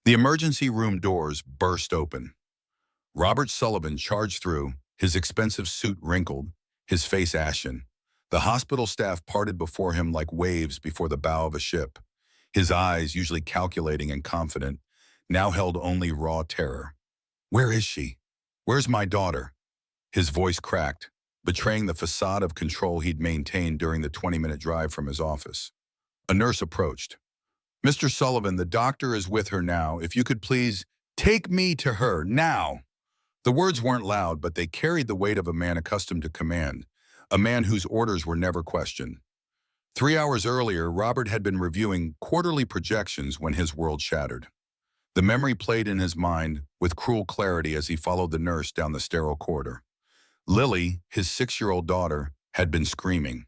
The emergency room doors burst open. Robert Sullivan charged through, his expensive suit wrinkled, his face ashen. The hospital staff parted before him like waves before the bow of a ship. His eyes, usually calculating and confident, now held only raw terror. "Where is she? Where's my daughter?" His voice cracked, betraying the facade of control he'd maintained during the 20-minute drive from his office. A nurse approached. "Mr. Sullivan, the doctor is with her now. If you could please take me to her, now." The words weren't loud, but they carried the weight of a man accustomed to command, a man whose orders were never questioned. 3 hours earlier, Robert had been reviewing quarterly projections when his world shattered. The memory played in his mind with cruel clarity as he followed the nurse down the sterile corridor. Lily, his 6-year-old daughter, had been screaming.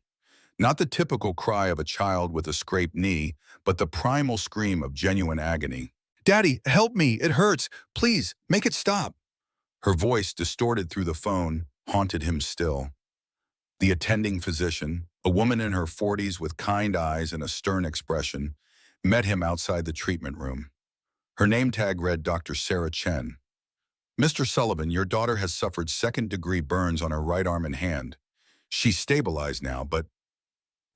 Not the typical cry of a child with a scraped knee, but the primal scream of genuine agony. "Daddy, help me! It hurts! Please, make it stop!" Her voice, distorted through the phone, haunted him still. The attending physician, a woman in her 40s with kind eyes and a stern expression, met him outside the treatment room. Her name tag read Dr. Sarah Chen. "Mr. Sullivan, your daughter has suffered second-degree burns on her right arm and hand. She's stabilized now, but..."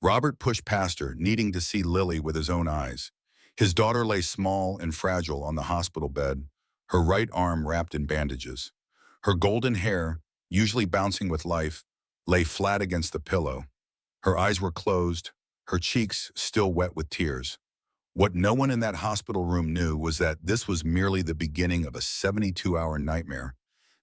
Robert pushed past her, needing to see Lily with his own eyes. His daughter lay small and fragile on the hospital bed, her right arm wrapped in bandages. Her golden hair, usually bouncing with life, lay flat against the pillow. Her eyes were closed, her cheeks still wet with tears. What no one in that hospital room knew was that this was merely the beginning of a 72-hour nightmare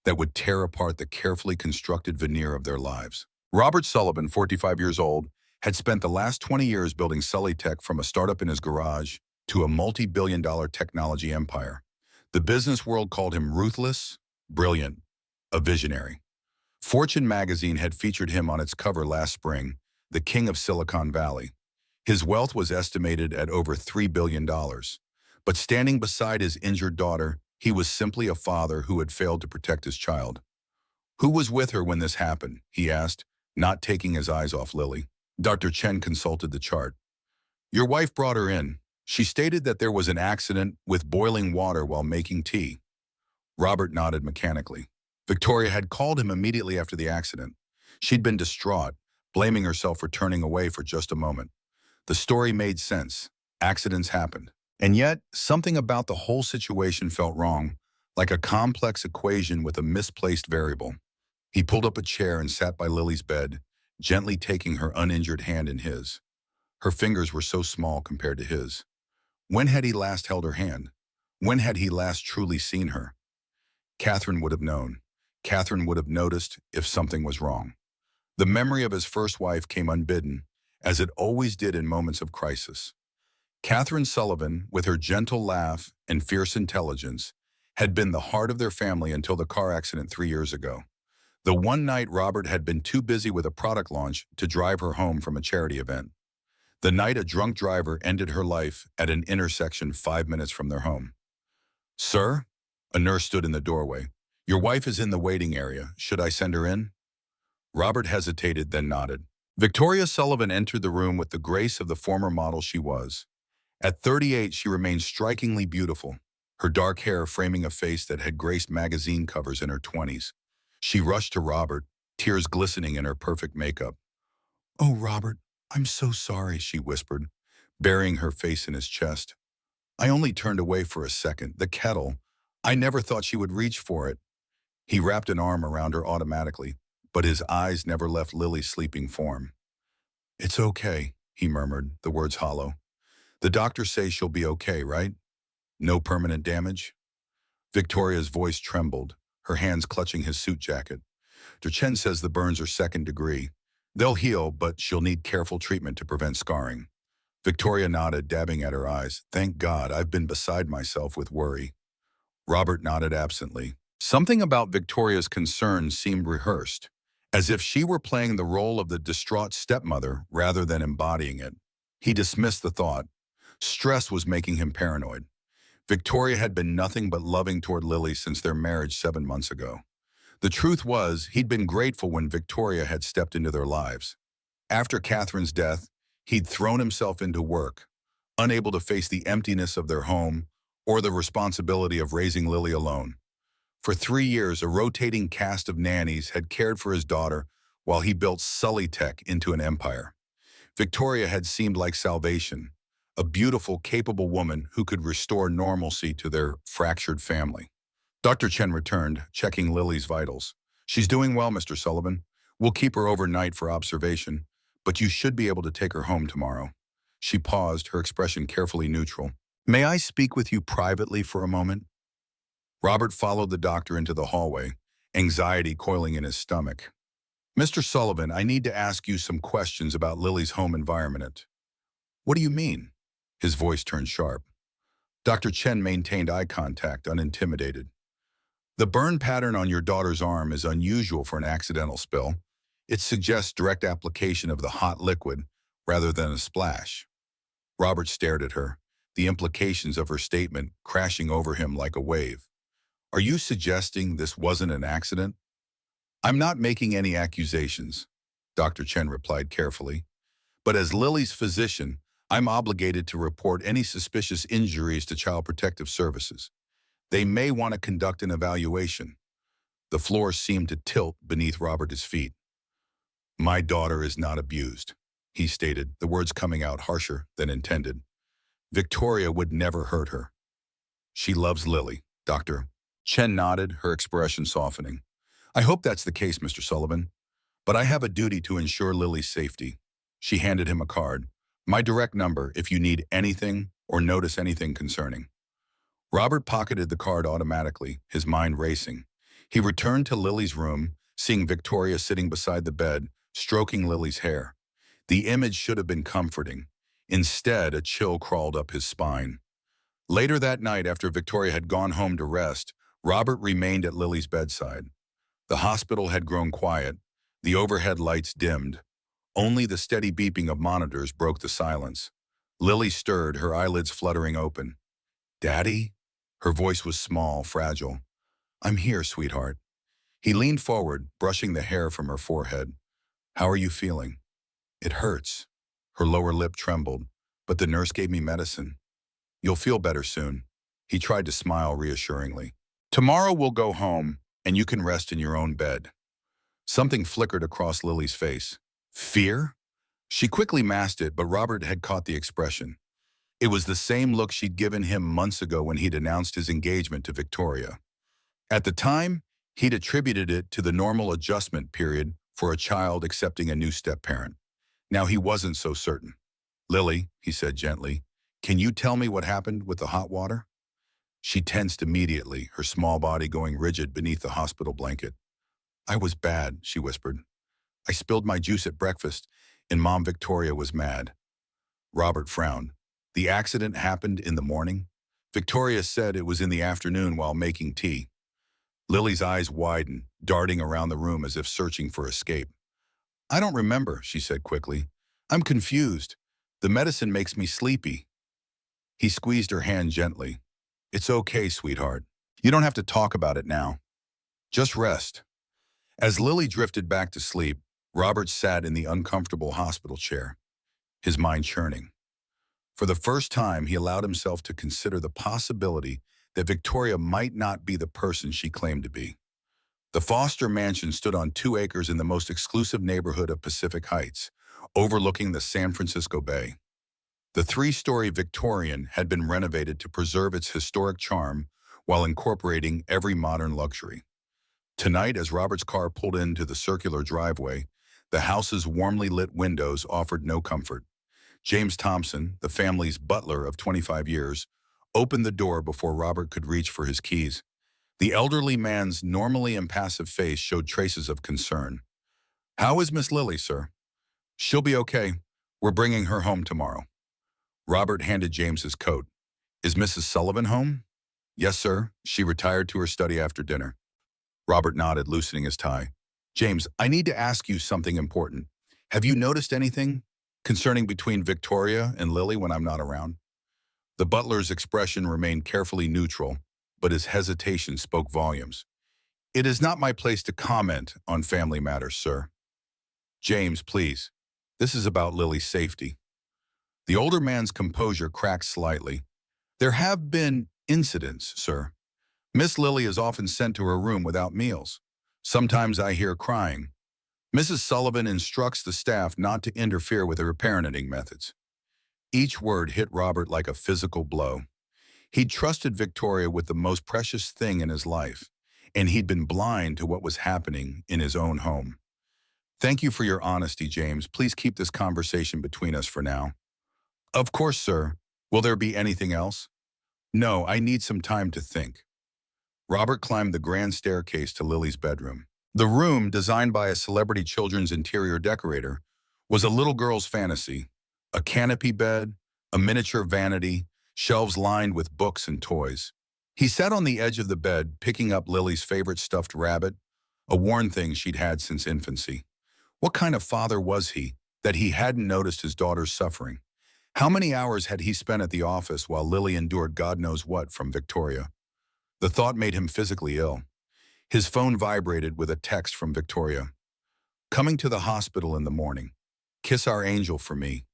that would tear apart the carefully constructed veneer of their lives. Robert Sullivan, 45 years old, had spent the last 20 years building Sullytech from a startup in his garage to a multi-billion-dollar technology empire. The business world called him ruthless, brilliant, a visionary. Fortune magazine had featured him on its cover last spring, the king of Silicon Valley. His wealth was estimated at over $3 billion. But standing beside his injured daughter, he was simply a father who had failed to protect his child. "Who was with her when this happened?" he asked, not taking his eyes off Lily. Dr. Chen consulted the chart. "Your wife brought her in. She stated that there was an accident with boiling water while making tea." Robert nodded mechanically. Victoria had called him immediately after the accident. She'd been distraught, blaming herself for turning away for just a moment. The story made sense. Accidents happened. And yet, something about the whole situation felt wrong, like a complex equation with a misplaced variable. He pulled up a chair and sat by Lily's bed, gently taking her uninjured hand in his. Her fingers were so small compared to his. When had he last held her hand? When had he last truly seen her? Catherine would have known. Catherine would have noticed if something was wrong. The memory of his first wife came unbidden, as it always did in moments of crisis. Catherine Sullivan, with her gentle laugh and fierce intelligence, had been the heart of their family until the car accident 3 years ago. The one night Robert had been too busy with a product launch to drive her home from a charity event. The night a drunk driver ended her life at an intersection 5 minutes from their home. "Sir?" A nurse stood in the doorway. "Your wife is in the waiting area. Should I send her in?" Robert hesitated, then nodded. Victoria Sullivan entered the room with the grace of the former model she was. At 38, she remained strikingly beautiful, her dark hair framing a face that had graced magazine covers in her 20s. She rushed to Robert, tears glistening in her perfect makeup. "Oh, Robert, I'm so sorry," she whispered, burying her face in his chest. "I only turned away for a second. The kettle. I never thought she would reach for it." He wrapped an arm around her automatically, but his eyes never left Lily's sleeping form. "It's okay," he murmured, the words hollow. "The doctors say she'll be okay, right? No permanent damage?" Victoria's voice trembled, her hands clutching his suit jacket. "Dr. Chen says the burns are second degree. They'll heal, but she'll need careful treatment to prevent scarring." Victoria nodded, dabbing at her eyes. "Thank God, I've been beside myself with worry." Robert nodded absently. Something about Victoria's concern seemed rehearsed, as if she were playing the role of the distraught stepmother rather than embodying it. He dismissed the thought. Stress was making him paranoid. Victoria had been nothing but loving toward Lily since their marriage 7 months ago. The truth was, he'd been grateful when Victoria had stepped into their lives. After Catherine's death, he'd thrown himself into work, unable to face the emptiness of their home or the responsibility of raising Lily alone. For 3 years, a rotating cast of nannies had cared for his daughter while he built Sully Tech into an empire. Victoria had seemed like salvation, a beautiful, capable woman who could restore normalcy to their fractured family. Dr. Chen returned, checking Lily's vitals. "She's doing well, Mr. Sullivan. We'll keep her overnight for observation, but you should be able to take her home tomorrow." She paused, her expression carefully neutral. "May I speak with you privately for a moment?" Robert followed the doctor into the hallway, anxiety coiling in his stomach. "Mr. Sullivan, I need to ask you some questions about Lily's home environment." "What do you mean?" His voice turned sharp. Dr. Chen maintained eye contact, unintimidated. "The burn pattern on your daughter's arm is unusual for an accidental spill. It suggests direct application of the hot liquid rather than a splash." Robert stared at her, the implications of her statement crashing over him like a wave. "Are you suggesting this wasn't an accident?" "I'm not making any accusations," Dr. Chen replied carefully. "But as Lily's physician, I'm obligated to report any suspicious injuries to Child Protective Services. They may want to conduct an evaluation." The floor seemed to tilt beneath Robert's feet. "My daughter is not abused," he stated, the words coming out harsher than intended. "Victoria would never hurt her. She loves Lily, Doctor." Chen nodded, her expression softening. "I hope that's the case, Mr. Sullivan. But I have a duty to ensure Lily's safety." She handed him a card. "My direct number if you need anything or notice anything concerning." Robert pocketed the card automatically, his mind racing. He returned to Lily's room, seeing Victoria sitting beside the bed, stroking Lily's hair. The image should have been comforting. Instead, a chill crawled up his spine. Later that night, after Victoria had gone home to rest, Robert remained at Lily's bedside. The hospital had grown quiet, the overhead lights dimmed. Only the steady beeping of monitors broke the silence. Lily stirred, her eyelids fluttering open. "Daddy?" Her voice was small, fragile. "I'm here, sweetheart." He leaned forward, brushing the hair from her forehead. "How are you feeling?" "It hurts." Her lower lip trembled, "but the nurse gave me medicine." "You'll feel better soon." He tried to smile reassuringly. "Tomorrow we'll go home, and you can rest in your own bed." Something flickered across Lily's face. Fear? She quickly masked it, but Robert had caught the expression. It was the same look she'd given him months ago when he'd announced his engagement to Victoria. At the time, he'd attributed it to the normal adjustment period for a child accepting a new step-parent. Now he wasn't so certain. "Lily," he said gently, "can you tell me what happened with the hot water?" She tensed immediately, her small body going rigid beneath the hospital blanket. "I was bad," she whispered. "I spilled my juice at breakfast, and Mom Victoria was mad." Robert frowned. "The accident happened in the morning?" "Victoria said it was in the afternoon while making tea." Lily's eyes widened, darting around the room as if searching for escape. "I don't remember," she said quickly. "I'm confused. The medicine makes me sleepy." He squeezed her hand gently. "It's okay, sweetheart. You don't have to talk about it now. Just rest." As Lily drifted back to sleep, Robert sat in the uncomfortable hospital chair, his mind churning. For the first time, he allowed himself to consider the possibility that Victoria might not be the person she claimed to be. The Foster mansion stood on 2 acres in the most exclusive neighborhood of Pacific Heights, overlooking the San Francisco Bay. The 3-story Victorian had been renovated to preserve its historic charm while incorporating every modern luxury. Tonight, as Robert's car pulled into the circular driveway, the house's warmly lit windows offered no comfort. James Thompson, the family's butler of 25 years, opened the door before Robert could reach for his keys. The elderly man's normally impassive face showed traces of concern. "How is Miss Lily, sir?" "She'll be okay. We're bringing her home tomorrow." Robert handed James his coat. "Is Mrs. Sullivan home?" "Yes, sir. She retired to her study after dinner." Robert nodded, loosening his tie. "James, I need to ask you something important. Have you noticed anything concerning between Victoria and Lily when I'm not around?" The butler's expression remained carefully neutral, but his hesitation spoke volumes. "It is not my place to comment on family matters, sir." "James, please. This is about Lily's safety." The older man's composure cracked slightly. "There have been Incidents, sir. Miss Lily is often sent to her room without meals. Sometimes I hear crying. Mrs. Sullivan instructs the staff not to interfere with her parenting methods. Each word hit Robert like a physical blow. He'd trusted Victoria with the most precious thing in his life, and he'd been blind to what was happening in his own home. Thank you for your honesty, James. Please keep this conversation between us for now. Of course, sir. Will there be anything else? No, I need some time to think. Robert climbed the grand staircase to Lily's bedroom. The room, designed by a celebrity children's interior decorator, was a little girl's fantasy. A canopy bed, a miniature vanity, shelves lined with books and toys. He sat on the edge of the bed, picking up Lily's favorite stuffed rabbit, a worn thing she'd had since infancy. What kind of father was he, that he hadn't noticed his daughter's suffering? How many hours had he spent at the office while Lily endured God knows what from Victoria? The thought made him physically ill. His phone vibrated with a text from Victoria. Coming to the hospital in the morning. Kiss our angel for me.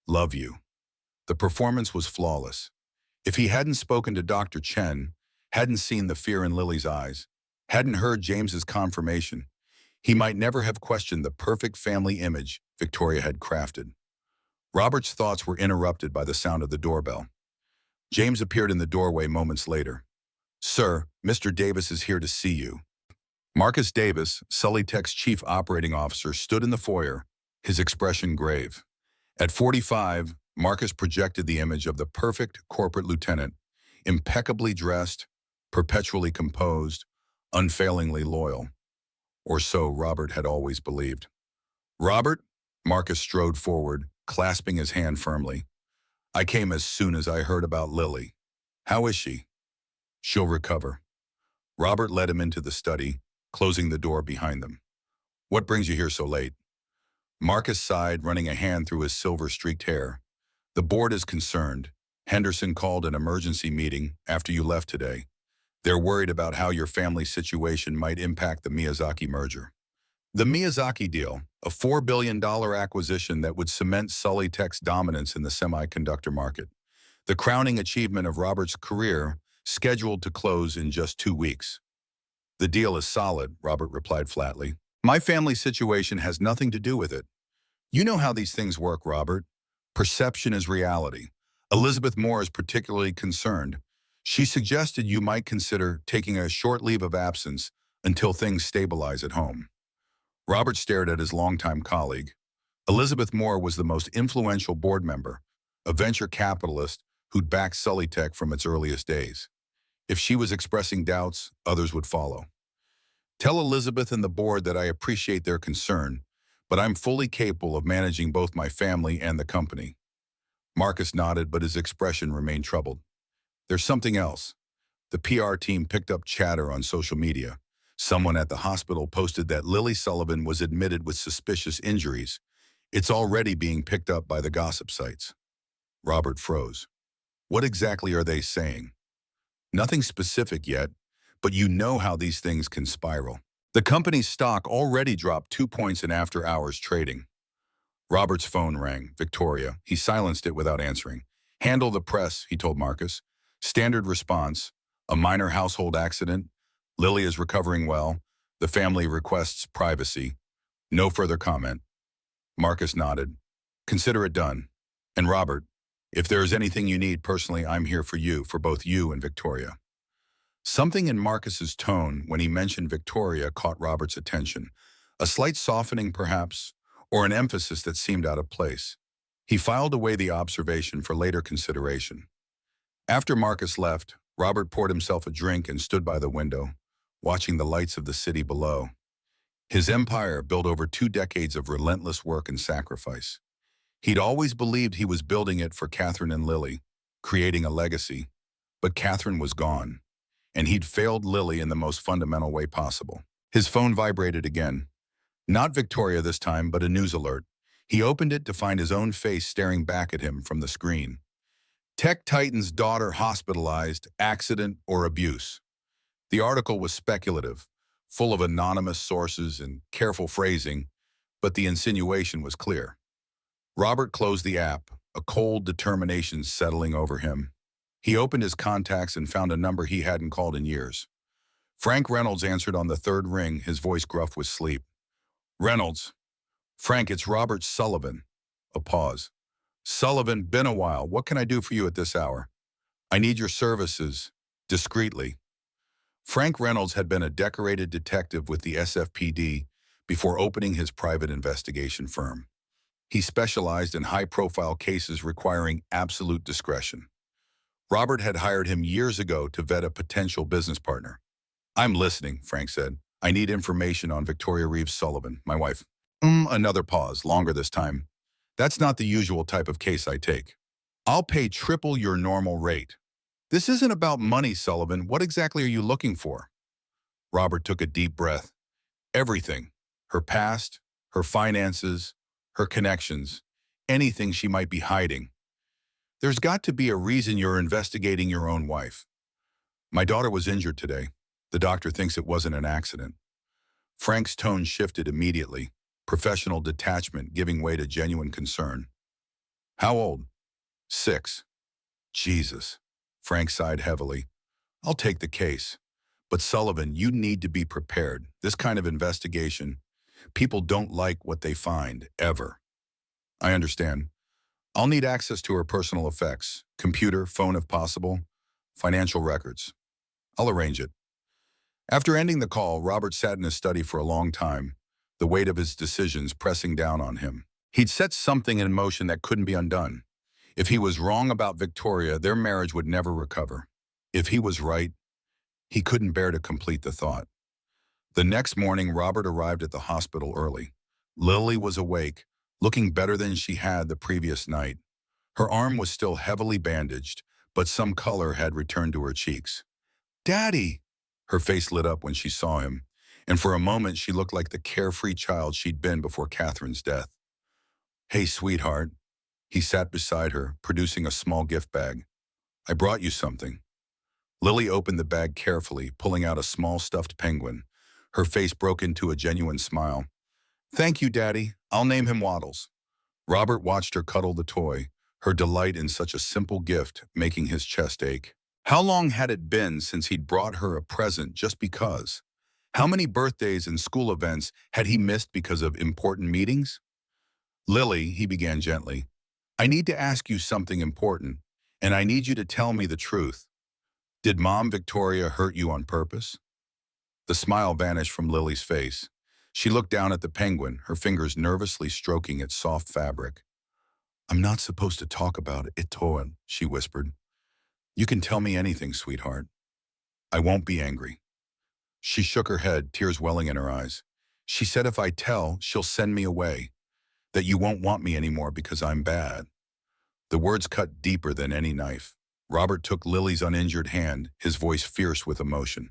Love you. The performance was flawless. If he hadn't spoken to Dr. Chen, hadn't seen the fear in Lily's eyes, hadn't heard James's confirmation, he might never have questioned the perfect family image Victoria had crafted. Robert's thoughts were interrupted by the sound of the doorbell. James appeared in the doorway moments later. Sir, Mr. Davis is here to see you. Marcus Davis, Sullytech's chief operating officer, stood in the foyer, his expression grave. At 45, Marcus projected the image of the perfect corporate lieutenant, impeccably dressed, perpetually composed, unfailingly loyal. Or so Robert had always believed. Robert, Marcus strode forward, clasping his hand firmly. I came as soon as I heard about Lily. How is she? She'll recover. Robert led him into the study, closing the door behind them. What brings you here so late? Marcus sighed, running a hand through his silver-streaked hair. The board is concerned. Henderson called an emergency meeting after you left today. They're worried about how your family situation might impact the Miyazaki merger. The Miyazaki deal, a $4 billion acquisition that would cement Sullytech's dominance in the semiconductor market. The crowning achievement of Robert's career, scheduled to close in just 2 weeks. The deal is solid, Robert replied flatly. My family situation has nothing to do with it. You know how these things work, Robert. Perception is reality. Elizabeth Moore is particularly concerned. She suggested you might consider taking a short leave of absence until things stabilize at home. Robert stared at his longtime colleague. Elizabeth Moore was the most influential board member, a venture capitalist who'd backed Sullytech from its earliest days. If she was expressing doubts, others would follow. Tell Elizabeth and the board that I appreciate their concern, but I'm fully capable of managing both my family and the company. Marcus nodded, but his expression remained troubled. There's something else. The PR team picked up chatter on social media. Someone at the hospital posted that Lily Sullivan was admitted with suspicious injuries. It's already being picked up by the gossip sites. Robert froze. What exactly are they saying? Nothing specific yet, but you know how these things can spiral. The company's stock already dropped 2 points in after-hours trading. Robert's phone rang. Victoria. He silenced it without answering. Handle the press, he told Marcus. Standard response. A minor household accident. Lily is recovering well. The family requests privacy. No further comment. Marcus nodded. Consider it done. And Robert, if there is anything you need personally, I'm here for you, for both you and Victoria. Something in Marcus's tone when he mentioned Victoria caught Robert's attention. A slight softening, perhaps, or an emphasis that seemed out of place. He filed away the observation for later consideration. After Marcus left, Robert poured himself a drink and stood by the window, watching the lights of the city below. His empire built over 2 decades of relentless work and sacrifice. He'd always believed he was building it for Catherine and Lily, creating a legacy. But Catherine was gone, and he'd failed Lily in the most fundamental way possible. His phone vibrated again. Not Victoria this time, but a news alert. He opened it to find his own face staring back at him from the screen. Tech Titan's daughter hospitalized, accident or abuse. The article was speculative, full of anonymous sources and careful phrasing, but the insinuation was clear. Robert closed the app, a cold determination settling over him. He opened his contacts and found a number he hadn't called in years. Frank Reynolds answered on the third ring, his voice gruff with sleep. Reynolds. Frank, it's Robert Sullivan. A pause. Sullivan, been a while. What can I do for you at this hour? I need your services. Discreetly. Frank Reynolds had been a decorated detective with the SFPD before opening his private investigation firm. He specialized in high-profile cases requiring absolute discretion. Robert had hired him years ago to vet a potential business partner. I'm listening, Frank said. I need information on Victoria Reeves Sullivan, my wife. Another pause, longer this time. That's not the usual type of case I take. I'll pay triple your normal rate. This isn't about money, Sullivan. What exactly are you looking for? Robert took a deep breath. Everything. Her past, her finances, her connections, anything she might be hiding. There's got to be a reason you're investigating your own wife. My daughter was injured today. The doctor thinks it wasn't an accident. Frank's tone shifted immediately, professional detachment giving way to genuine concern. How old? 6. Jesus. Frank sighed heavily. I'll take the case. But Sullivan, you need to be prepared. This kind of investigation, people don't like what they find, ever. I understand. I'll need access to her personal effects, computer, phone if possible, financial records. I'll arrange it. After ending the call, Robert sat in his study for a long time, the weight of his decisions pressing down on him. He'd set something in motion that couldn't be undone. If he was wrong about Victoria, their marriage would never recover. If he was right, he couldn't bear to complete the thought. The next morning, Robert arrived at the hospital early. Lily was awake, looking better than she had the previous night. Her arm was still heavily bandaged, but some color had returned to her cheeks. Daddy! Her face lit up when she saw him, and for a moment she looked like the carefree child she'd been before Catherine's death. Hey, sweetheart. He sat beside her, producing a small gift bag. I brought you something. Lily opened the bag carefully, pulling out a small stuffed penguin. Her face broke into a genuine smile. Thank you, Daddy. I'll name him Waddles. Robert watched her cuddle the toy, her delight in such a simple gift making his chest ache. How long had it been since he'd brought her a present just because? How many birthdays and school events had he missed because of important meetings? Lily, he began gently, I need to ask you something important, and I need you to tell me the truth. Did Mom Victoria hurt you on purpose? The smile vanished from Lily's face. She looked down at the penguin, her fingers nervously stroking its soft fabric. I'm not supposed to talk about it, Toan, she whispered. You can tell me anything, sweetheart. I won't be angry. She shook her head, tears welling in her eyes. She said if I tell, she'll send me away, that you won't want me anymore because I'm bad. The words cut deeper than any knife. Robert took Lily's uninjured hand, his voice fierce with emotion.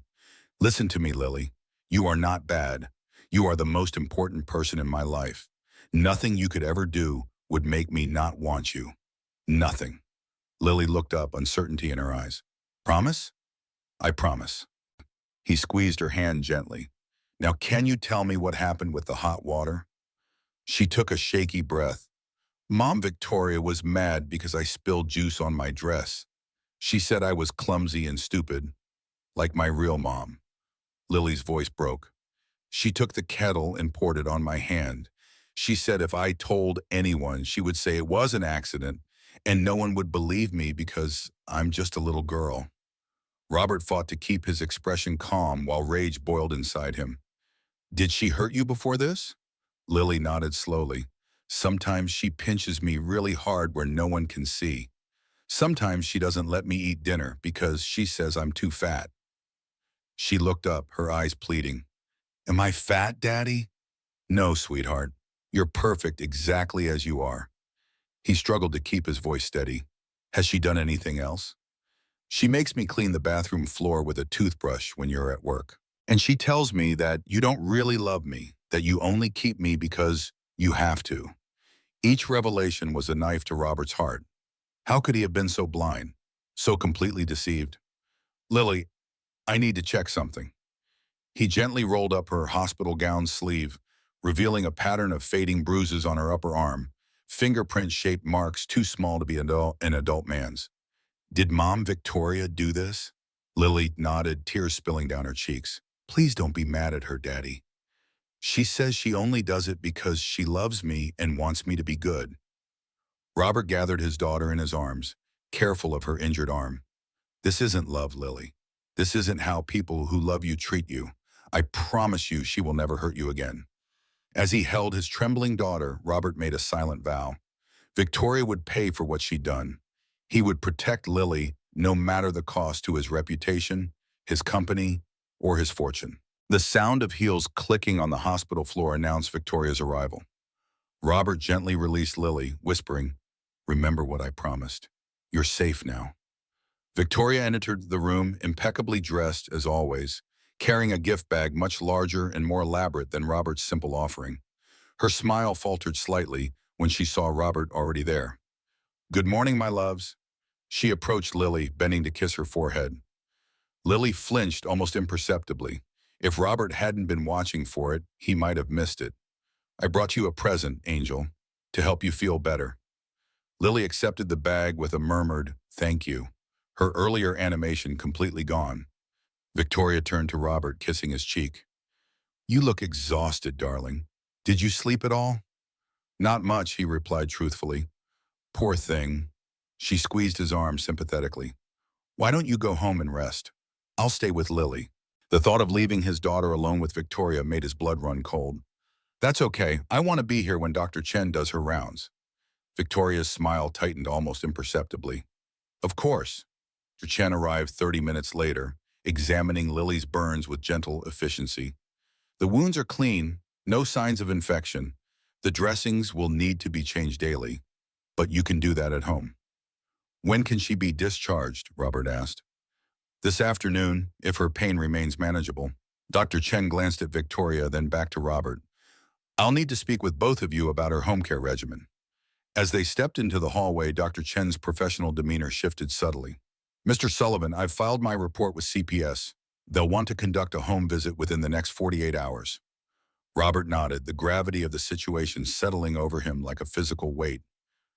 Listen to me, Lily. You are not bad. You are the most important person in my life. Nothing you could ever do would make me not want you. Nothing. Lily looked up, uncertainty in her eyes. Promise? I promise. He squeezed her hand gently. Now can you tell me what happened with the hot water? She took a shaky breath. Mom Victoria was mad because I spilled juice on my dress. She said I was clumsy and stupid, like my real mom. Lily's voice broke. She took the kettle and poured it on my hand. She said if I told anyone, she would say it was an accident, and no one would believe me because I'm just a little girl. Robert fought to keep his expression calm while rage boiled inside him. Did she hurt you before this? Lily nodded slowly. Sometimes she pinches me really hard where no one can see. Sometimes she doesn't let me eat dinner because she says I'm too fat. She looked up, her eyes pleading. Am I fat, Daddy? No, sweetheart. You're perfect exactly as you are. He struggled to keep his voice steady. Has she done anything else? She makes me clean the bathroom floor with a toothbrush when you're at work. And she tells me that you don't really love me, that you only keep me because you have to. Each revelation was a knife to Robert's heart. How could he have been so blind, so completely deceived? Lily, I need to check something. He gently rolled up her hospital gown sleeve, revealing a pattern of fading bruises on her upper arm, fingerprint-shaped marks too small to be an adult man's. Did Mom Victoria do this? Lily nodded, tears spilling down her cheeks. Please don't be mad at her, Daddy. She says she only does it because she loves me and wants me to be good. Robert gathered his daughter in his arms, careful of her injured arm. This isn't love, Lily. This isn't how people who love you treat you. I promise you she will never hurt you again. As he held his trembling daughter, Robert made a silent vow. Victoria would pay for what she'd done. He would protect Lily no matter the cost to his reputation, his company, or his fortune. The sound of heels clicking on the hospital floor announced Victoria's arrival. Robert gently released Lily, whispering, "Remember what I promised. You're safe now." Victoria entered the room impeccably dressed as always, carrying a gift bag much larger and more elaborate than Robert's simple offering. Her smile faltered slightly when she saw Robert already there. "Good morning, my loves." She approached Lily, bending to kiss her forehead. Lily flinched almost imperceptibly. If Robert hadn't been watching for it, he might have missed it. "I brought you a present, Angel, to help you feel better." Lily accepted the bag with a murmured, "Thank you," her earlier animation completely gone. Victoria turned to Robert, kissing his cheek. "You look exhausted, darling. Did you sleep at all?" "Not much," he replied truthfully. "Poor thing." She squeezed his arm sympathetically. "Why don't you go home and rest? I'll stay with Lily." The thought of leaving his daughter alone with Victoria made his blood run cold. "That's okay. I want to be here when Dr. Chen does her rounds." Victoria's smile tightened almost imperceptibly. "Of course." Dr. Chen arrived 30 minutes later, examining Lily's burns with gentle efficiency. "The wounds are clean, no signs of infection. The dressings will need to be changed daily, but you can do that at home." "When can she be discharged?" Robert asked. "This afternoon, if her pain remains manageable." Dr. Chen glanced at Victoria, then back to Robert. "I'll need to speak with both of you about her home care regimen." As they stepped into the hallway, Dr. Chen's professional demeanor shifted subtly. "Mr. Sullivan, I've filed my report with CPS. They'll want to conduct a home visit within the next 48 hours. Robert nodded, the gravity of the situation settling over him like a physical weight.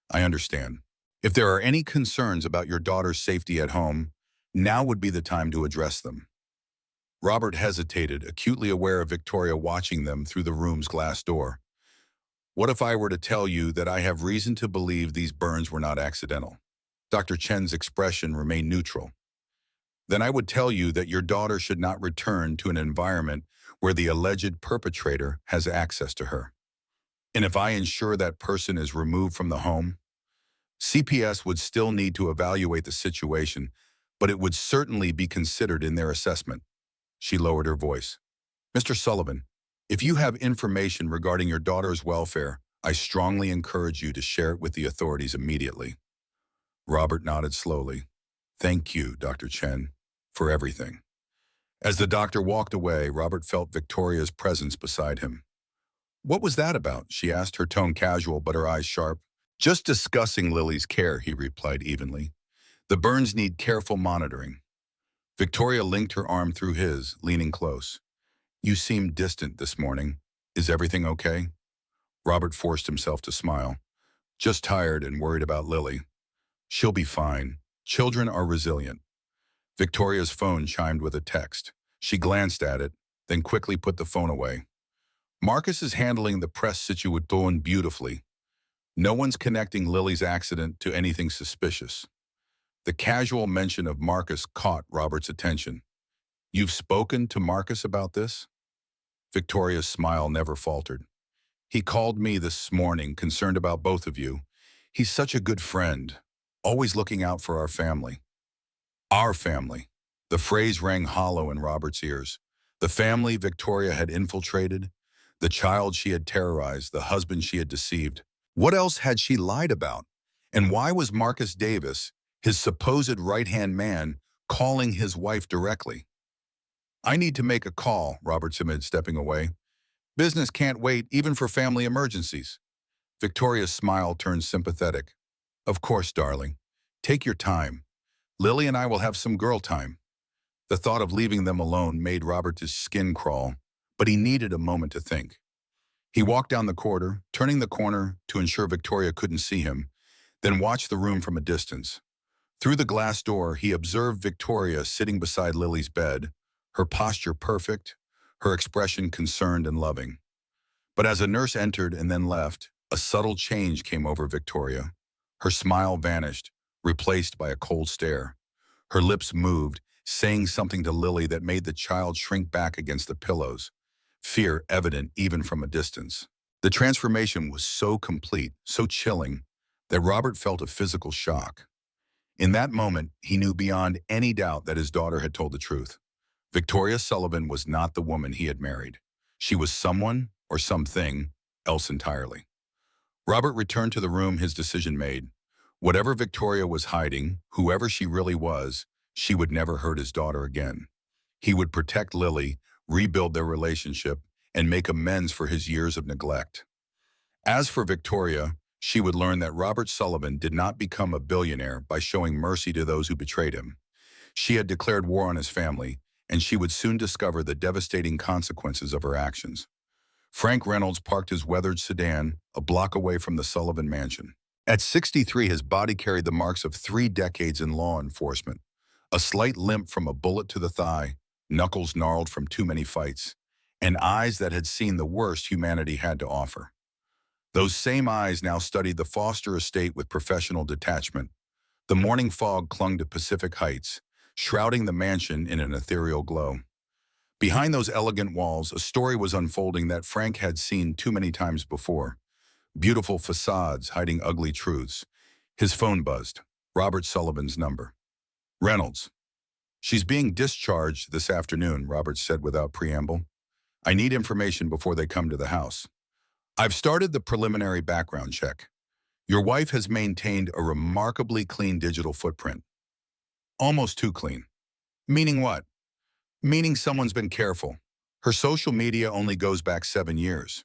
"I understand. If there are any concerns about your daughter's safety at home, now would be the time to address them." Robert hesitated, acutely aware of Victoria watching them through the room's glass door. "What if I were to tell you that I have reason to believe these burns were not accidental?" Dr. Chen's expression remained neutral. "Then I would tell you that your daughter should not return to an environment where the alleged perpetrator has access to her. And if I ensure that person is removed from the home, CPS would still need to evaluate the situation, but it would certainly be considered in their assessment." She lowered her voice. "Mr. Sullivan, if you have information regarding your daughter's welfare, I strongly encourage you to share it with the authorities immediately." Robert nodded slowly. "Thank you, Dr. Chen, for everything." As the doctor walked away, Robert felt Victoria's presence beside him. "What was that about?" she asked, her tone casual but her eyes sharp. "Just discussing Lily's care," he replied evenly. "The burns need careful monitoring." Victoria linked her arm through his, leaning close. "You seem distant this morning. Is everything okay?" Robert forced himself to smile. "Just tired and worried about Lily. She'll be fine. Children are resilient." Victoria's phone chimed with a text. She glanced at it, then quickly put the phone away. "Marcus is handling the press situation beautifully. No one's connecting Lily's accident to anything suspicious." The casual mention of Marcus caught Robert's attention. "You've spoken to Marcus about this?" Victoria's smile never faltered. "He called me this morning, concerned about both of you. He's such a good friend, always looking out for our family." Our family. The phrase rang hollow in Robert's ears. The family Victoria had infiltrated, the child she had terrorized, the husband she had deceived. What else had she lied about? And why was Marcus Davis, his supposed right-hand man, calling his wife directly? "I need to make a call," Robert submitted, stepping away. "Business can't wait, even for family emergencies." Victoria's smile turned sympathetic. "Of course, darling. Take your time. Lily and I will have some girl time." The thought of leaving them alone made Robert's skin crawl, but he needed a moment to think. He walked down the corridor, turning the corner to ensure Victoria couldn't see him, then watched the room from a distance. Through the glass door, he observed Victoria sitting beside Lily's bed, her posture perfect, her expression concerned and loving. But as a nurse entered and then left, a subtle change came over Victoria. Her smile vanished, replaced by a cold stare. Her lips moved, saying something to Lily that made the child shrink back against the pillows, fear evident even from a distance. The transformation was so complete, so chilling, that Robert felt a physical shock. In that moment, he knew beyond any doubt that his daughter had told the truth. Victoria Sullivan was not the woman he had married. She was someone, or something, else entirely. Robert returned to the room, his decision made. Whatever Victoria was hiding, whoever she really was, she would never hurt his daughter again. He would protect Lily, rebuild their relationship, and make amends for his years of neglect. As for Victoria, she would learn that Robert Sullivan did not become a billionaire by showing mercy to those who betrayed him. She had declared war on his family, and she would soon discover the devastating consequences of her actions. Frank Reynolds parked his weathered sedan a block away from the Sullivan mansion. At 63, his body carried the marks of 3 decades in law enforcement. A slight limp from a bullet to the thigh, knuckles gnarled from too many fights, and eyes that had seen the worst humanity had to offer. Those same eyes now studied the Foster estate with professional detachment. The morning fog clung to Pacific Heights, shrouding the mansion in an ethereal glow. Behind those elegant walls, a story was unfolding that Frank had seen too many times before. Beautiful facades hiding ugly truths. His phone buzzed. Robert Sullivan's number. Reynolds. "She's being discharged this afternoon," Robert said without preamble. "I need information before they come to the house. I've started the preliminary background check. Your wife has maintained a remarkably clean digital footprint. Almost too clean." "Meaning what?" "Meaning someone's been careful. Her social media only goes back 7 years.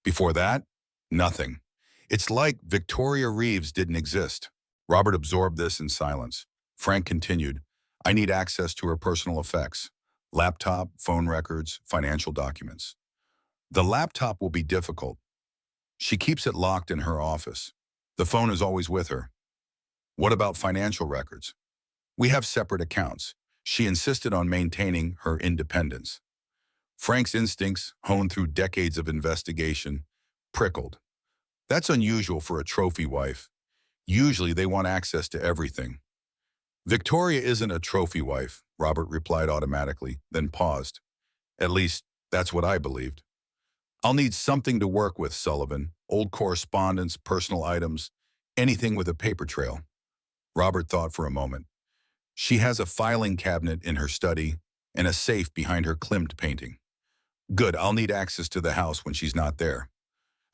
Before that, nothing. It's like Victoria Reeves didn't exist." Robert absorbed this in silence. Frank continued, "I need access to her personal effects. Laptop, phone records, financial documents." "The laptop will be difficult. She keeps it locked in her office. The phone is always with her." "What about financial records?" "We have separate accounts. She insisted on maintaining her independence." Frank's instincts, honed through decades of investigation, prickled. That's unusual for a trophy wife. Usually they want access to everything. "Victoria isn't a trophy wife," Robert replied automatically, then paused. "At least, that's what I believed." "I'll need something to work with, Sullivan. Old correspondence, personal items, anything with a paper trail." Robert thought for a moment. "She has a filing cabinet in her study and a safe behind her Klimt painting." "Good, I'll need access to the house when she's not there.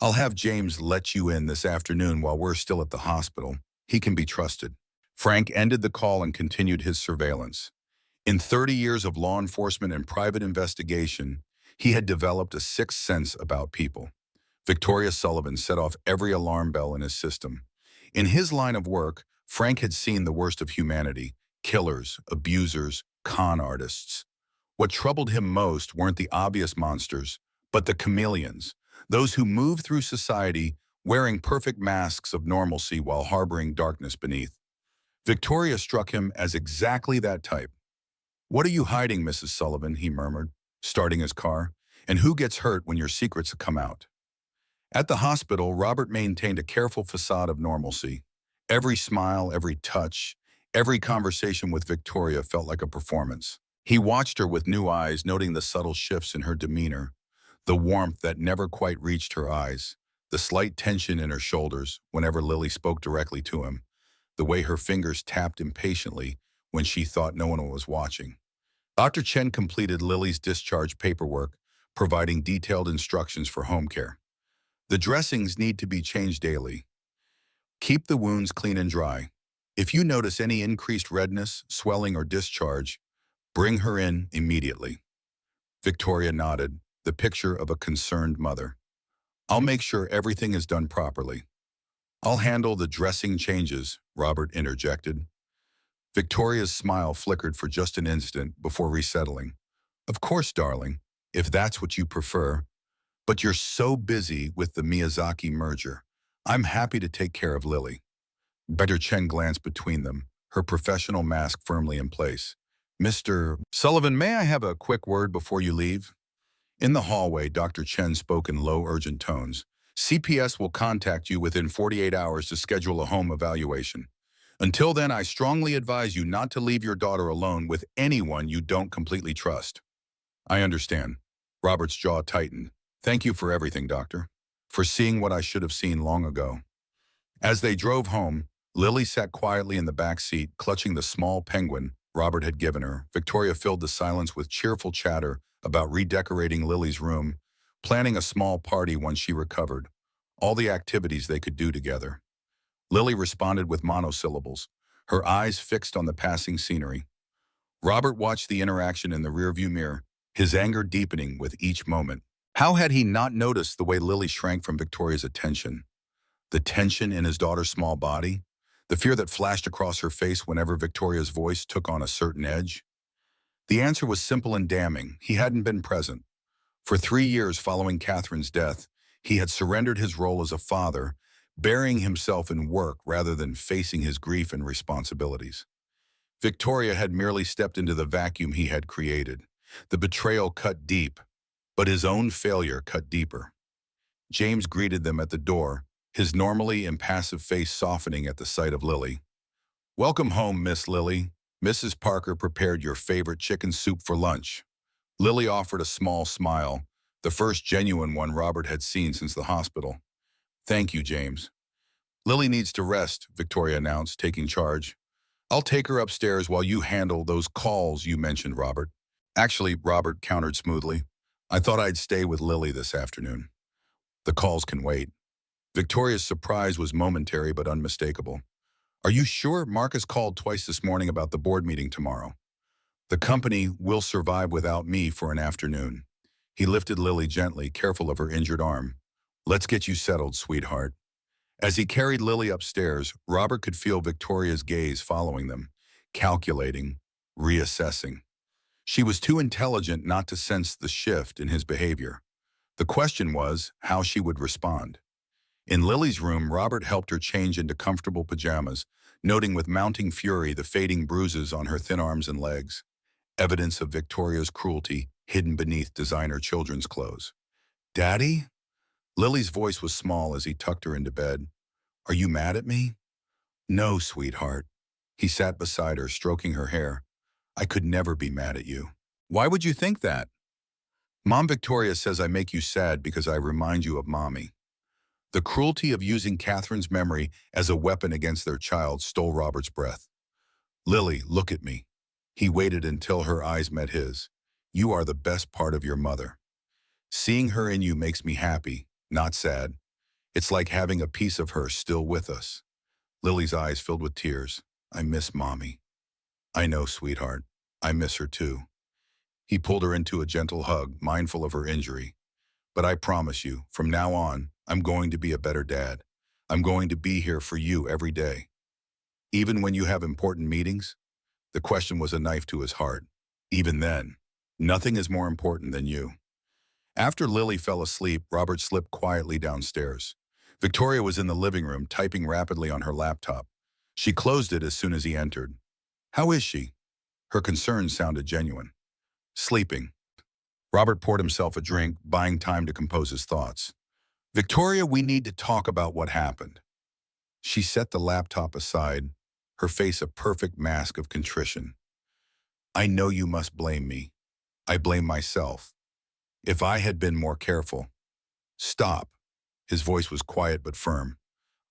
I'll have James let you in this afternoon while we're still at the hospital. He can be trusted." Frank ended the call and continued his surveillance. In 30 years of law enforcement and private investigation, he had developed a sixth sense about people. Victoria Sullivan set off every alarm bell in his system. In his line of work, Frank had seen the worst of humanity: killers, abusers, con artists. What troubled him most weren't the obvious monsters, but the chameleons, those who move through society wearing perfect masks of normalcy while harboring darkness beneath. Victoria struck him as exactly that type. "What are you hiding, Mrs. Sullivan?" he murmured, starting his car. "And who gets hurt when your secrets come out?" At the hospital, Robert maintained a careful facade of normalcy. Every smile, every touch, every conversation with Victoria felt like a performance. He watched her with new eyes, noting the subtle shifts in her demeanor, the warmth that never quite reached her eyes, the slight tension in her shoulders whenever Lily spoke directly to him, the way her fingers tapped impatiently when she thought no one was watching. Dr. Chen completed Lily's discharge paperwork, providing detailed instructions for home care. "The dressings need to be changed daily. Keep the wounds clean and dry. If you notice any increased redness, swelling, or discharge, bring her in immediately." Victoria nodded, the picture of a concerned mother. "I'll make sure everything is done properly." "I'll handle the dressing changes," Robert interjected. Victoria's smile flickered for just an instant before resettling. "Of course, darling, if that's what you prefer. But you're so busy with the Miyazaki merger. I'm happy to take care of Lily." Dr. Chen glanced between them, her professional mask firmly in place. Mr. Sullivan, may I have a quick word before you leave? In the hallway, Dr. Chen spoke in low, urgent tones. CPS will contact you within 48 hours to schedule a home evaluation. Until then, I strongly advise you not to leave your daughter alone with anyone you don't completely trust. I understand. Robert's jaw tightened. Thank you for everything, doctor. For seeing what I should have seen long ago. As they drove home, Lily sat quietly in the back seat, clutching the small penguin Robert had given her. Victoria filled the silence with cheerful chatter about redecorating Lily's room, planning a small party once she recovered, all the activities they could do together. Lily responded with monosyllables, her eyes fixed on the passing scenery. Robert watched the interaction in the rearview mirror, his anger deepening with each moment. How had he not noticed the way Lily shrank from Victoria's attention? The tension in his daughter's small body? The fear that flashed across her face whenever Victoria's voice took on a certain edge? The answer was simple and damning. He hadn't been present. For 3 years following Catherine's death, he had surrendered his role as a father, burying himself in work rather than facing his grief and responsibilities. Victoria had merely stepped into the vacuum he had created. The betrayal cut deep, but his own failure cut deeper. James greeted them at the door, his normally impassive face softening at the sight of Lily. "Welcome home, Miss Lily. Mrs. Parker prepared your favorite chicken soup for lunch." Lily offered a small smile, the first genuine one Robert had seen since the hospital. "Thank you, James." "Lily needs to rest," Victoria announced, taking charge. "I'll take her upstairs while you handle those calls you mentioned, Robert." "Actually," Robert countered smoothly, "I thought I'd stay with Lily this afternoon." "The calls can wait." Victoria's surprise was momentary but unmistakable. "Are you sure? Marcus called twice this morning about the board meeting tomorrow." "The company will survive without me for an afternoon." He lifted Lily gently, careful of her injured arm. "Let's get you settled, sweetheart." As he carried Lily upstairs, Robert could feel Victoria's gaze following them, calculating, reassessing. She was too intelligent not to sense the shift in his behavior. The question was how she would respond. In Lily's room, Robert helped her change into comfortable pajamas, noting with mounting fury the fading bruises on her thin arms and legs, evidence of Victoria's cruelty hidden beneath designer children's clothes. "Daddy?" Lily's voice was small as he tucked her into bed. "Are you mad at me?" "No, sweetheart." He sat beside her, stroking her hair. "I could never be mad at you." "Why would you think that?" "Mom Victoria says I make you sad because I remind you of Mommy." The cruelty of using Catherine's memory as a weapon against their child stole Robert's breath. "Lily, look at me." He waited until her eyes met his. "You are the best part of your mother. Seeing her in you makes me happy, not sad. It's like having a piece of her still with us." Lily's eyes filled with tears. "I miss Mommy." "I know, sweetheart. I miss her too." He pulled her into a gentle hug, mindful of her injury. "But I promise you, from now on, I'm going to be a better dad. I'm going to be here for you every day. Even when you have important meetings?" The question was a knife to his heart. "Even then, nothing is more important than you." After Lily fell asleep, Robert slipped quietly downstairs. Victoria was in the living room, typing rapidly on her laptop. She closed it as soon as he entered. "How is she?" Her concerns sounded genuine. "Sleeping." Robert poured himself a drink, buying time to compose his thoughts. "Victoria, we need to talk about what happened." She set the laptop aside, her face a perfect mask of contrition. "I know you must blame me. I blame myself. If I had been more careful." "Stop." His voice was quiet but firm.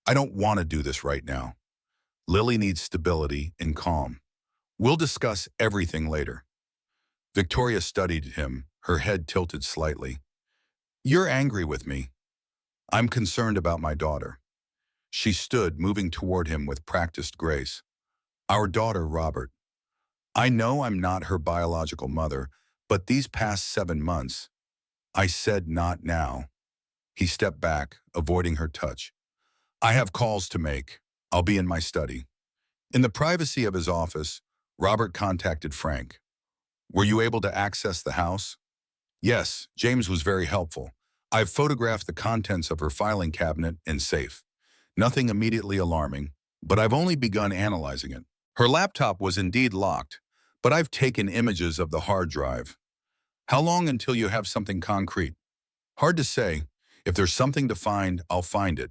"I don't want to do this right now. Lily needs stability and calm. We'll discuss everything later." Victoria studied him, her head tilted slightly. "You're angry with me." "I'm concerned about my daughter." She stood, moving toward him with practiced grace. "Our daughter, Robert. I know I'm not her biological mother, but these past 7 months..." "I said not now." He stepped back, avoiding her touch. "I have calls to make. I'll be in my study." In the privacy of his office, Robert contacted Frank. "Were you able to access the house?" "Yes, James was very helpful. I've photographed the contents of her filing cabinet and safe. Nothing immediately alarming, but I've only begun analyzing it. Her laptop was indeed locked, but I've taken images of the hard drive. How long until you have something concrete? Hard to say. If there's something to find, I'll find it.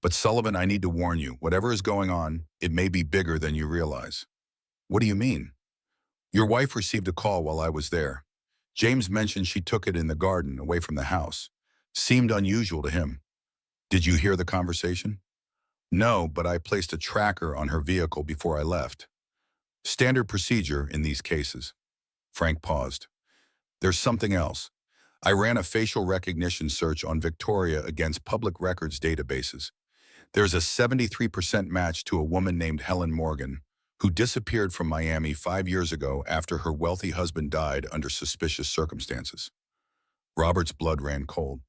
But Sullivan, I need to warn you, whatever is going on, it may be bigger than you realize. What do you mean? Your wife received a call while I was there. James mentioned she took it in the garden, away from the house. Seemed unusual to him. Did you hear the conversation? No, but I placed a tracker on her vehicle before I left. Standard procedure in these cases. Frank paused. There's something else. I ran a facial recognition search on Victoria against public records databases. There's a 73% match to a woman named Helen Morgan, who disappeared from Miami 5 years ago after her wealthy husband died under suspicious circumstances. Robert's blood ran cold.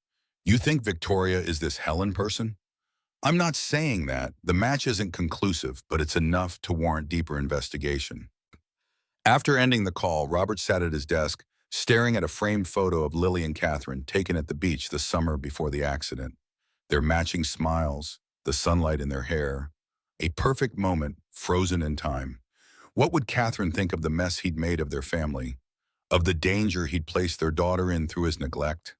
You think Victoria is this Helen person? I'm not saying that. The match isn't conclusive, but it's enough to warrant deeper investigation. After ending the call, Robert sat at his desk, staring at a framed photo of Lily and Catherine taken at the beach the summer before the accident. Their matching smiles, the sunlight in their hair, a perfect moment frozen in time. What would Catherine think of the mess he'd made of their family, of the danger he'd placed their daughter in through his neglect?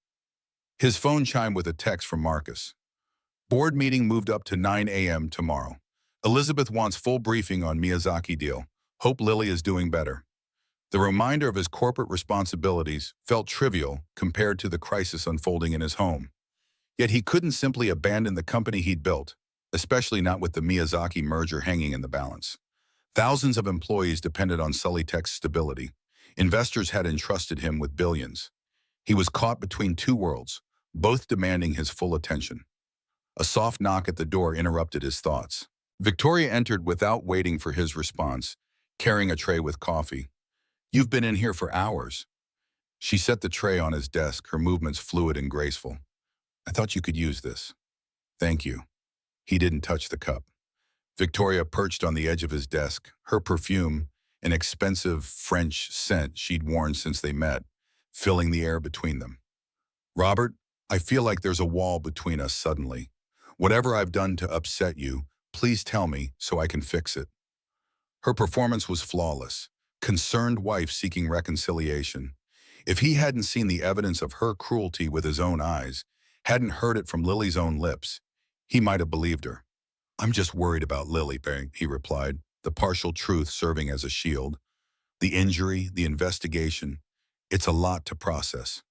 His phone chimed with a text from Marcus. Board meeting moved up to 9 a.m. tomorrow. Elizabeth wants full briefing on Miyazaki deal. Hope Lily is doing better. The reminder of his corporate responsibilities felt trivial compared to the crisis unfolding in his home. Yet he couldn't simply abandon the company he'd built, especially not with the Miyazaki merger hanging in the balance. Thousands of employees depended on Sullytech's stability. Investors had entrusted him with billions. He was caught between two worlds, both demanding his full attention. A soft knock at the door interrupted his thoughts. Victoria entered without waiting for his response, carrying a tray with coffee. You've been in here for hours. She set the tray on his desk, her movements fluid and graceful. I thought you could use this. Thank you. He didn't touch the cup. Victoria perched on the edge of his desk, her perfume, an expensive French scent she'd worn since they met, filling the air between them. Robert, I feel like there's a wall between us suddenly. Whatever I've done to upset you, please tell me so I can fix it. Her performance was flawless. Concerned wife seeking reconciliation. If he hadn't seen the evidence of her cruelty with his own eyes, hadn't heard it from Lily's own lips, he might have believed her. I'm just worried about Lily, he replied, the partial truth serving as a shield. The injury, the investigation, it's a lot to process.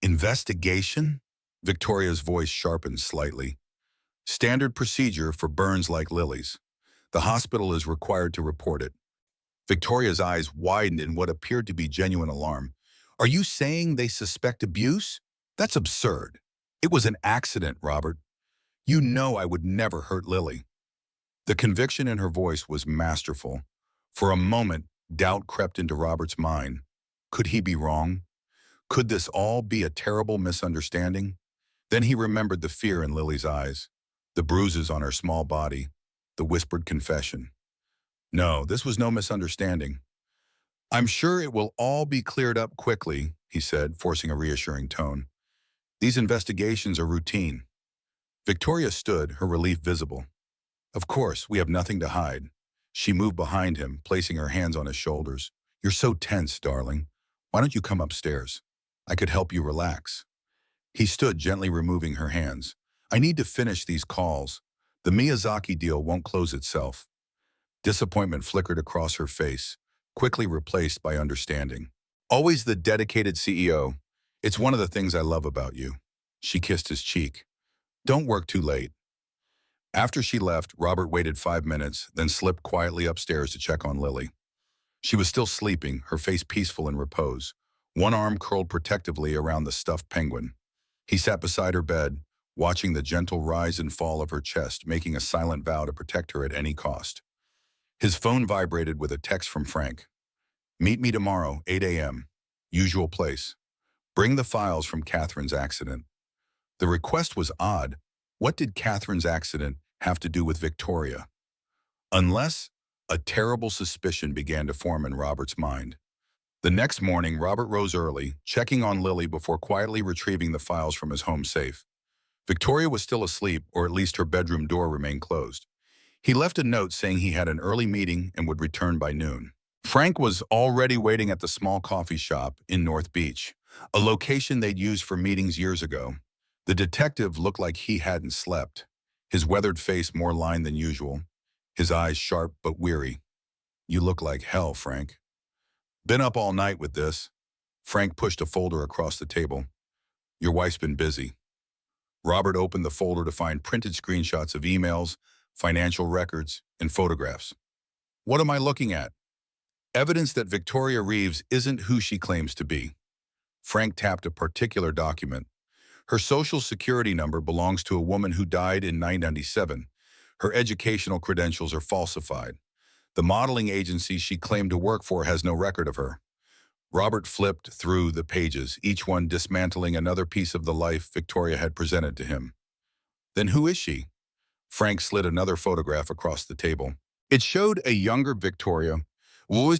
Investigation? Victoria's voice sharpened slightly. Standard procedure for burns like Lily's. The hospital is required to report it. Victoria's eyes widened in what appeared to be genuine alarm. Are you saying they suspect abuse? That's absurd. It was an accident, Robert. You know I would never hurt Lily. The conviction in her voice was masterful. For a moment, doubt crept into Robert's mind. Could he be wrong? Could this all be a terrible misunderstanding? Then he remembered the fear in Lily's eyes, the bruises on her small body, the whispered confession. No, this was no misunderstanding. I'm sure it will all be cleared up quickly, he said, forcing a reassuring tone. These investigations are routine. Victoria stood, her relief visible. Of course, we have nothing to hide. She moved behind him, placing her hands on his shoulders. You're so tense, darling. Why don't you come upstairs? I could help you relax. He stood, gently removing her hands. I need to finish these calls. The Miyazaki deal won't close itself. Disappointment flickered across her face, quickly replaced by understanding. Always the dedicated CEO. It's one of the things I love about you. She kissed his cheek. Don't work too late. After she left, Robert waited 5 minutes, then slipped quietly upstairs to check on Lily. She was still sleeping, her face peaceful in repose, one arm curled protectively around the stuffed penguin. He sat beside her bed, watching the gentle rise and fall of her chest, making a silent vow to protect her at any cost. His phone vibrated with a text from Frank. Meet me tomorrow, 8 a.m. Usual place. Bring the files from Catherine's accident. The request was odd. What did Catherine's accident have to do with Victoria? Unless a terrible suspicion began to form in Robert's mind. The next morning, Robert rose early, checking on Lily before quietly retrieving the files from his home safe. Victoria was still asleep, or at least her bedroom door remained closed. He left a note saying he had an early meeting and would return by noon. Frank was already waiting at the small coffee shop in North Beach, a location they'd used for meetings years ago. The detective looked like he hadn't slept, his weathered face more lined than usual, his eyes sharp but weary. "You look like hell, Frank." "Been up all night with this." Frank pushed a folder across the table. "Your wife's been busy." Robert opened the folder to find printed screenshots of emails, financial records, and photographs. "What am I looking at?" "Evidence that Victoria Reeves isn't who she claims to be." Frank tapped a particular document. "Her social security number belongs to a woman who died in 1997. Her educational credentials are falsified. The modeling agency she claimed to work for has no record of her." Robert flipped through the pages, each one dismantling another piece of the life Victoria had presented to him. "Then who is she?" Frank slid another photograph across the table. It showed a younger Victoria, or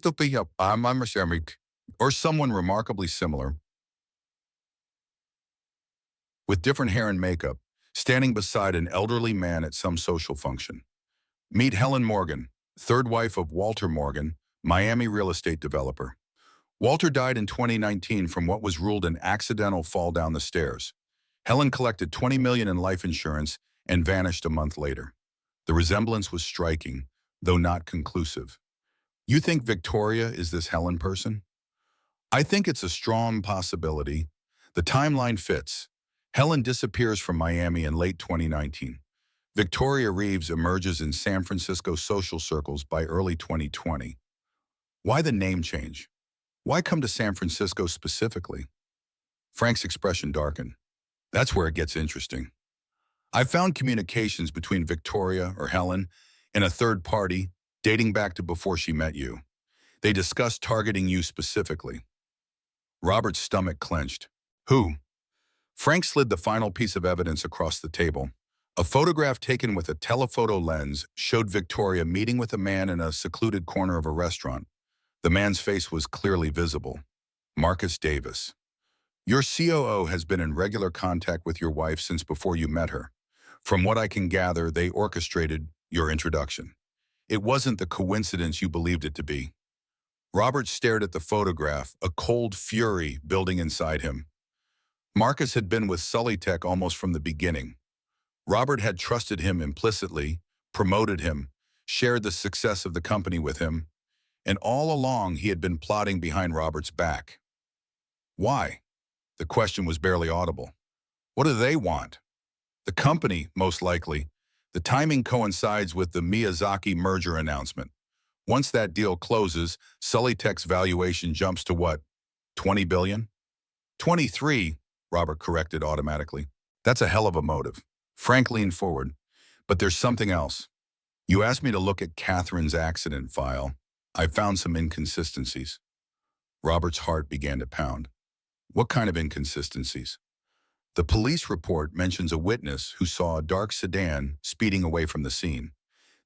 someone remarkably similar, with different hair and makeup, standing beside an elderly man at some social function. "Meet Helen Morgan, third wife of Walter Morgan, Miami real estate developer. Walter died in 2019 from what was ruled an accidental fall down the stairs. Helen collected $20 million in life insurance and vanished a month later. The resemblance was striking, though not conclusive." "You think Victoria is this Helen person?" "I think it's a strong possibility. The timeline fits. Helen disappears from Miami in late 2019. Victoria Reeves emerges in San Francisco social circles by early 2020. Why the name change? Why come to San Francisco specifically?" Frank's expression darkened. "That's where it gets interesting. I found communications between Victoria, or Helen, and a third party dating back to before she met you. They discussed targeting you specifically." Robert's stomach clenched. "Who?" Frank slid the final piece of evidence across the table. A photograph taken with a telephoto lens showed Victoria meeting with a man in a secluded corner of a restaurant. The man's face was clearly visible. "Marcus Davis. Your COO has been in regular contact with your wife since before you met her. From what I can gather, they orchestrated your introduction. It wasn't the coincidence you believed it to be." Robert stared at the photograph, a cold fury building inside him. Marcus had been with Sullytech almost from the beginning. Robert had trusted him implicitly, promoted him, shared the success of the company with him, and all along he had been plotting behind Robert's back. Why? The question was barely audible. What do they want? The company, most likely. The timing coincides with the Miyazaki merger announcement. Once that deal closes, Sullytech's valuation jumps to what? 20 billion? 23, Robert corrected automatically. That's a hell of a motive. Frank leaned forward. But there's something else. You asked me to look at Catherine's accident file. I found some inconsistencies. Robert's heart began to pound. What kind of inconsistencies? The police report mentions a witness who saw a dark sedan speeding away from the scene.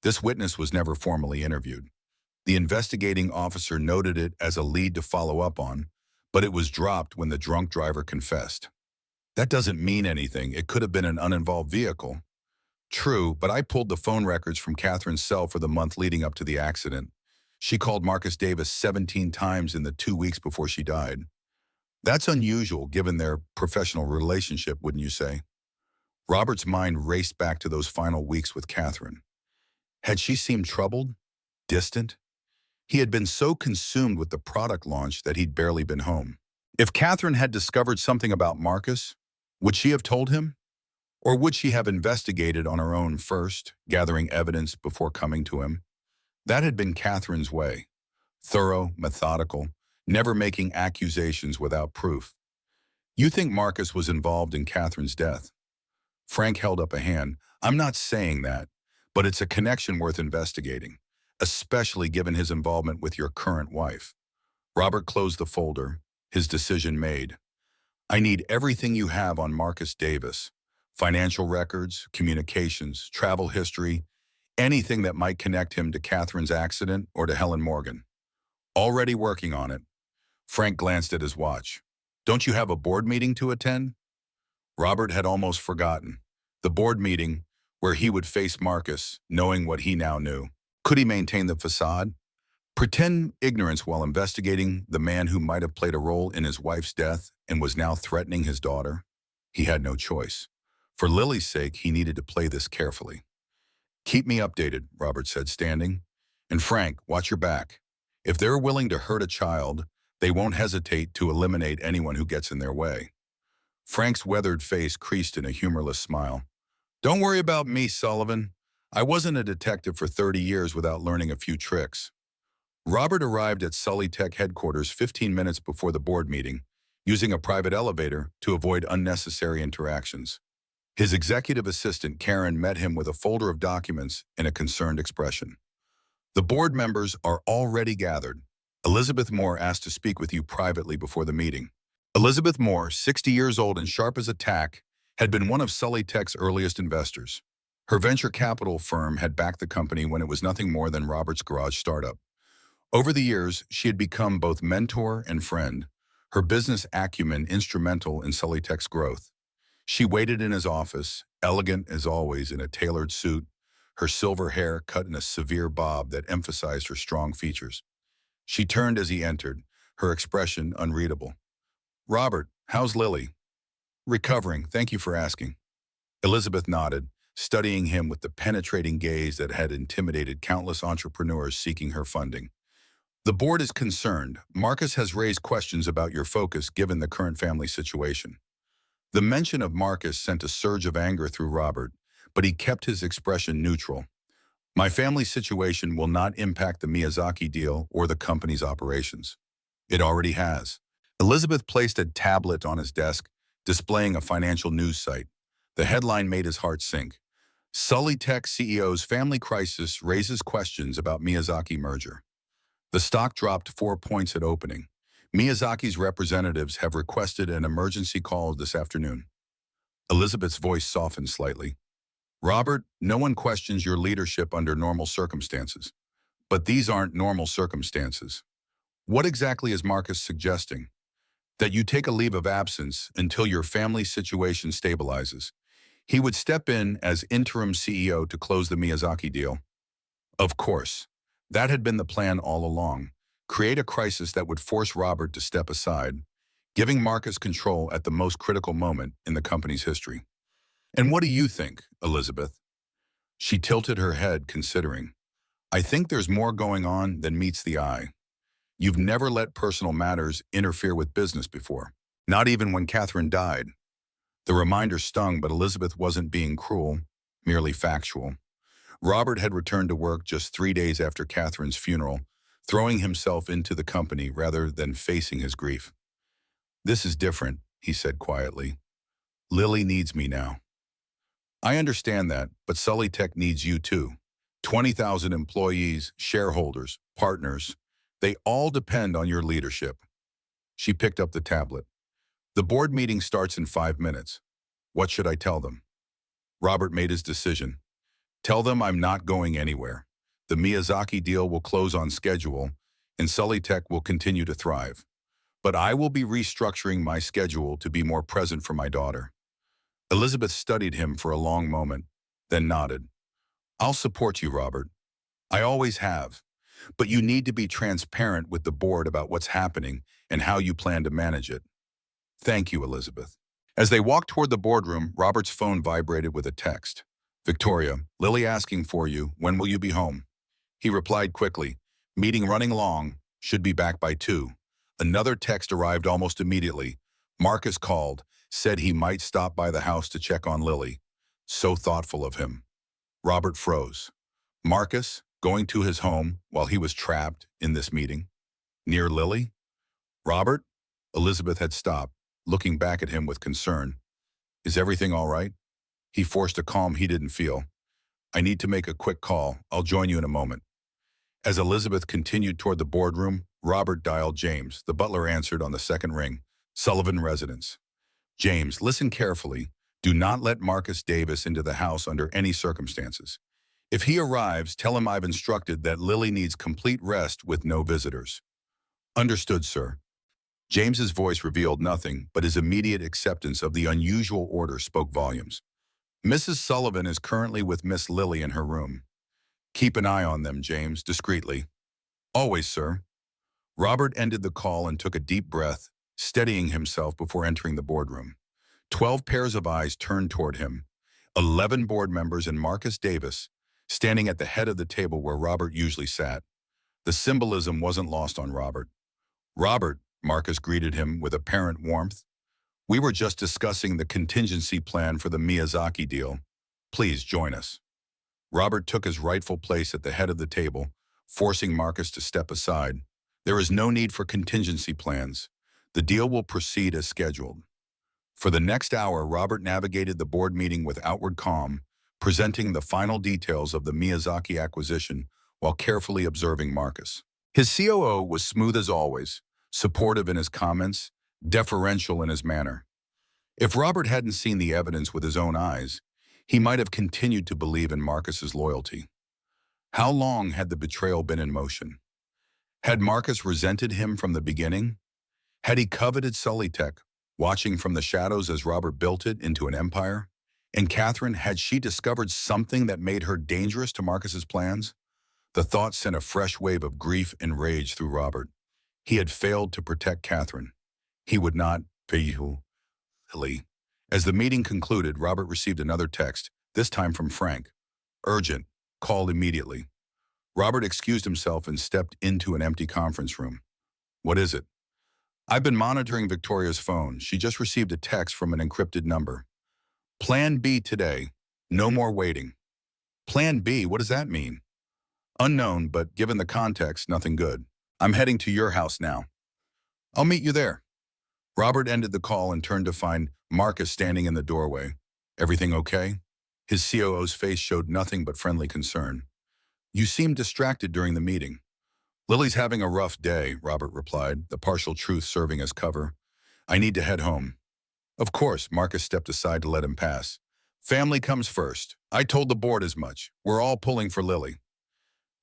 This witness was never formally interviewed. The investigating officer noted it as a lead to follow up on, but it was dropped when the drunk driver confessed. That doesn't mean anything. It could have been an uninvolved vehicle. True, but I pulled the phone records from Catherine's cell for the month leading up to the accident. She called Marcus Davis 17 times in the 2 weeks before she died. That's unusual given their professional relationship, wouldn't you say? Robert's mind raced back to those final weeks with Catherine. Had she seemed troubled? Distant? He had been so consumed with the product launch that he'd barely been home. If Catherine had discovered something about Marcus, would she have told him? Or would she have investigated on her own first, gathering evidence before coming to him? That had been Catherine's way. Thorough, methodical, never making accusations without proof. You think Marcus was involved in Catherine's death? Frank held up a hand. I'm not saying that, but it's a connection worth investigating, especially given his involvement with your current wife. Robert closed the folder, his decision made. I need everything you have on Marcus Davis. Financial records, communications, travel history, anything that might connect him to Catherine's accident or to Helen Morgan. Already working on it. Frank glanced at his watch. Don't you have a board meeting to attend? Robert had almost forgotten. The board meeting, where he would face Marcus, knowing what he now knew. Could he maintain the facade? Pretend ignorance while investigating the man who might have played a role in his wife's death and was now threatening his daughter? He had no choice. For Lily's sake, he needed to play this carefully. Keep me updated, Robert said, standing. And Frank, watch your back. If they're willing to hurt a child, they won't hesitate to eliminate anyone who gets in their way. Frank's weathered face creased in a humorless smile. Don't worry about me, Sullivan. I wasn't a detective for 30 years without learning a few tricks. Robert arrived at Sully Tech headquarters 15 minutes before the board meeting, using a private elevator to avoid unnecessary interactions. His executive assistant, Karen, met him with a folder of documents and a concerned expression. The board members are already gathered. Elizabeth Moore asked to speak with you privately before the meeting. Elizabeth Moore, 60 years old and sharp as a tack, had been one of Sully Tech's earliest investors. Her venture capital firm had backed the company when it was nothing more than Robert's garage startup. Over the years, she had become both mentor and friend, her business acumen instrumental in Sully Tech's growth. She waited in his office, elegant as always in a tailored suit, her silver hair cut in a severe bob that emphasized her strong features. She turned as he entered, her expression unreadable. Robert, how's Lily? Recovering, thank you for asking. Elizabeth nodded, studying him with the penetrating gaze that had intimidated countless entrepreneurs seeking her funding. The board is concerned. Marcus has raised questions about your focus given the current family situation. The mention of Marcus sent a surge of anger through Robert, but he kept his expression neutral. My family situation will not impact the Miyazaki deal or the company's operations. It already has. Elizabeth placed a tablet on his desk, displaying a financial news site. The headline made his heart sink. Sully Tech CEO's family crisis raises questions about Miyazaki merger. The stock dropped 4 points at opening. Miyazaki's representatives have requested an emergency call this afternoon. Elizabeth's voice softened slightly. Robert, no one questions your leadership under normal circumstances. But these aren't normal circumstances. What exactly is Marcus suggesting? That you take a leave of absence until your family situation stabilizes. He would step in as interim CEO to close the Miyazaki deal. Of course. That had been the plan all along. Create a crisis that would force Robert to step aside, giving Marcus control at the most critical moment in the company's history. And what do you think, Elizabeth? She tilted her head, considering. I think there's more going on than meets the eye. You've never let personal matters interfere with business before. Not even when Catherine died. The reminder stung, but Elizabeth wasn't being cruel, merely factual. Robert had returned to work just 3 days after Catherine's funeral, throwing himself into the company rather than facing his grief. This is different, he said quietly. Lily needs me now. I understand that, but Sully Tech needs you too. 20,000 employees, shareholders, partners, they all depend on your leadership. She picked up the tablet. The board meeting starts in 5 minutes. What should I tell them? Robert made his decision. Tell them I'm not going anywhere. The Miyazaki deal will close on schedule, and Sully Tech will continue to thrive. But I will be restructuring my schedule to be more present for my daughter. Elizabeth studied him for a long moment, then nodded. I'll support you, Robert. I always have. But you need to be transparent with the board about what's happening and how you plan to manage it. Thank you, Elizabeth. As they walked toward the boardroom, Robert's phone vibrated with a text. Victoria, Lily asking for you. When will you be home? He replied quickly. Meeting running long. Should be back by 2. Another text arrived almost immediately. Marcus called, said he might stop by the house to check on Lily. So thoughtful of him. Robert froze. Marcus, going to his home while he was trapped in this meeting? Near Lily? Robert? Elizabeth had stopped, looking back at him with concern. Is everything all right? He forced a calm he didn't feel. I need to make a quick call. I'll join you in a moment. As Elizabeth continued toward the boardroom, Robert dialed James. The butler answered on the second ring. Sullivan residence. James, listen carefully. Do not let Marcus Davis into the house under any circumstances. If he arrives, tell him I've instructed that Lily needs complete rest with no visitors. Understood, sir. James's voice revealed nothing, but his immediate acceptance of the unusual order spoke volumes. Mrs. Sullivan is currently with Miss Lily in her room. Keep an eye on them, James, discreetly. Always, sir. Robert ended the call and took a deep breath, steadying himself before entering the boardroom. 12 pairs of eyes turned toward him, 11 board members and Marcus Davis, standing at the head of the table where Robert usually sat. The symbolism wasn't lost on Robert. Robert, Marcus greeted him with apparent warmth. We were just discussing the contingency plan for the Miyazaki deal. Please join us. Robert took his rightful place at the head of the table, forcing Marcus to step aside. There is no need for contingency plans. The deal will proceed as scheduled. For the next hour, Robert navigated the board meeting with outward calm, presenting the final details of the Miyazaki acquisition while carefully observing Marcus. His COO was smooth as always, supportive in his comments, deferential in his manner. If Robert hadn't seen the evidence with his own eyes, he might have continued to believe in Marcus's loyalty. How long had the betrayal been in motion? Had Marcus resented him from the beginning? Had he coveted Sullytech, watching from the shadows as Robert built it into an empire? And Catherine, had she discovered something that made her dangerous to Marcus's plans? The thought sent a fresh wave of grief and rage through Robert. He had failed to protect Catherine. He would not fail. As the meeting concluded, Robert received another text, this time from Frank. Urgent. Call immediately. Robert excused himself and stepped into an empty conference room. What is it? I've been monitoring Victoria's phone. She just received a text from an encrypted number. Plan B today. No more waiting. Plan B? What does that mean? Unknown, but given the context, nothing good. I'm heading to your house now. I'll meet you there. Robert ended the call and turned to find Marcus standing in the doorway. Everything okay? His COO's face showed nothing but friendly concern. You seemed distracted during the meeting. Lily's having a rough day, Robert replied, the partial truth serving as cover. I need to head home. Of course, Marcus stepped aside to let him pass. Family comes first. I told the board as much. We're all pulling for Lily.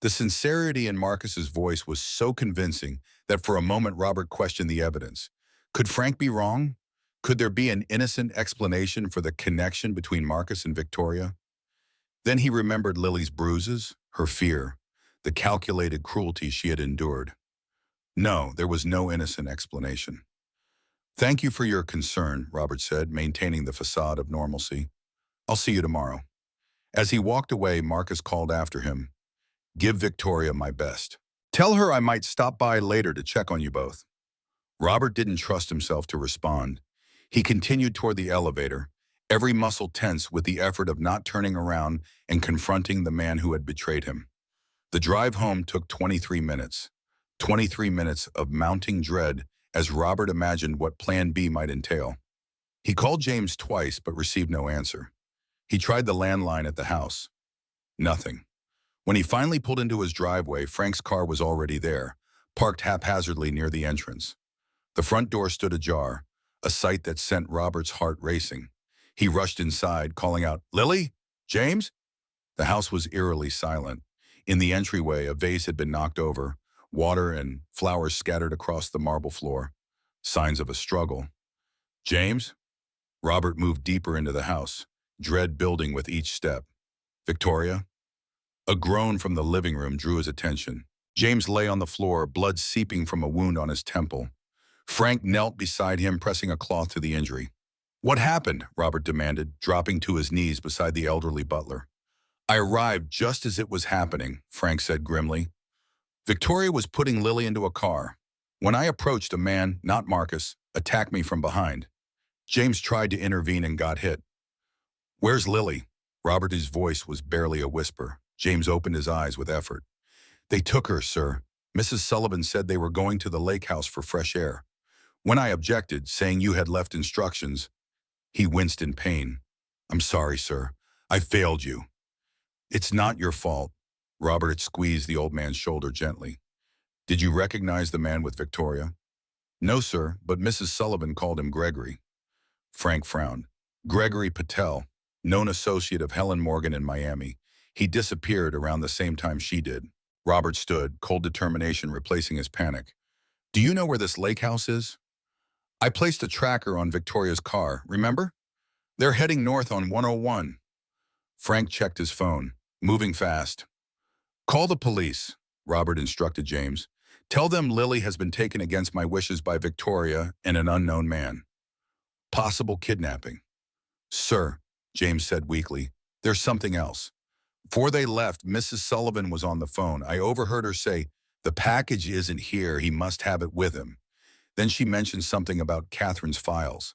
The sincerity in Marcus's voice was so convincing that for a moment Robert questioned the evidence. Could Frank be wrong? Could there be an innocent explanation for the connection between Marcus and Victoria? Then he remembered Lily's bruises, her fear, the calculated cruelty she had endured. No, there was no innocent explanation. Thank you for your concern, Robert said, maintaining the facade of normalcy. I'll see you tomorrow. As he walked away, Marcus called after him. Give Victoria my best. Tell her I might stop by later to check on you both. Robert didn't trust himself to respond. He continued toward the elevator, every muscle tense with the effort of not turning around and confronting the man who had betrayed him. The drive home took 23 minutes. 23 minutes of mounting dread as Robert imagined what Plan B might entail. He called James twice but received no answer. He tried the landline at the house. Nothing. When he finally pulled into his driveway, Frank's car was already there, parked haphazardly near the entrance. The front door stood ajar, a sight that sent Robert's heart racing. He rushed inside, calling out, Lily? James? The house was eerily silent. In the entryway, a vase had been knocked over, water and flowers scattered across the marble floor. Signs of a struggle. James? Robert moved deeper into the house, dread building with each step. Victoria? A groan from the living room drew his attention. James lay on the floor, blood seeping from a wound on his temple. Frank knelt beside him, pressing a cloth to the injury. What happened? Robert demanded, dropping to his knees beside the elderly butler. I arrived just as it was happening, Frank said grimly. Victoria was putting Lily into a car. When I approached, a man, not Marcus, attacked me from behind. James tried to intervene and got hit. Where's Lily? Robert's voice was barely a whisper. James opened his eyes with effort. They took her, sir. Mrs. Sullivan said they were going to the lake house for fresh air. When I objected, saying you had left instructions, he winced in pain. I'm sorry, sir. I failed you. It's not your fault. Robert squeezed the old man's shoulder gently. Did you recognize the man with Victoria? No, sir, but Mrs. Sullivan called him Gregory. Frank frowned. Gregory Patel, known associate of Helen Morgan in Miami. He disappeared around the same time she did. Robert stood, cold determination replacing his panic. Do you know where this lake house is? I placed a tracker on Victoria's car, remember? They're heading north on 101. Frank checked his phone, moving fast. Call the police, Robert instructed James. Tell them Lily has been taken against my wishes by Victoria and an unknown man. Possible kidnapping. Sir, James said weakly, there's something else. Before they left, Mrs. Sullivan was on the phone. I overheard her say, the package isn't here, he must have it with him. Then she mentioned something about Catherine's files.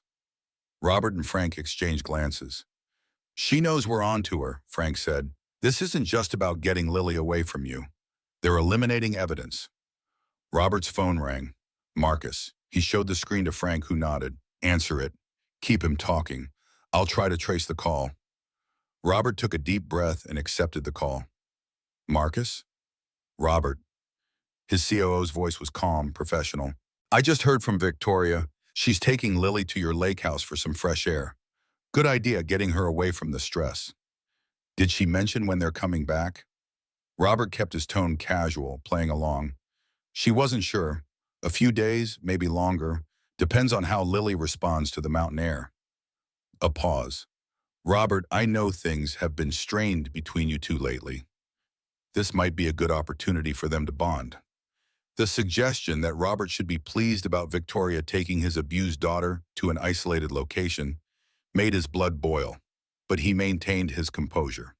Robert and Frank exchanged glances. She knows we're on to her, Frank said. This isn't just about getting Lily away from you. They're eliminating evidence. Robert's phone rang. Marcus. He showed the screen to Frank, who nodded. Answer it. Keep him talking. I'll try to trace the call. Robert took a deep breath and accepted the call. Marcus? Robert. His COO's voice was calm, professional. I just heard from Victoria. She's taking Lily to your lake house for some fresh air. Good idea, getting her away from the stress. Did she mention when they're coming back? Robert kept his tone casual, playing along. She wasn't sure. A few days, maybe longer. Depends on how Lily responds to the mountain air. A pause. Robert, I know things have been strained between you two lately. This might be a good opportunity for them to bond. The suggestion that Robert should be pleased about Victoria taking his abused daughter to an isolated location made his blood boil, but he maintained his composure.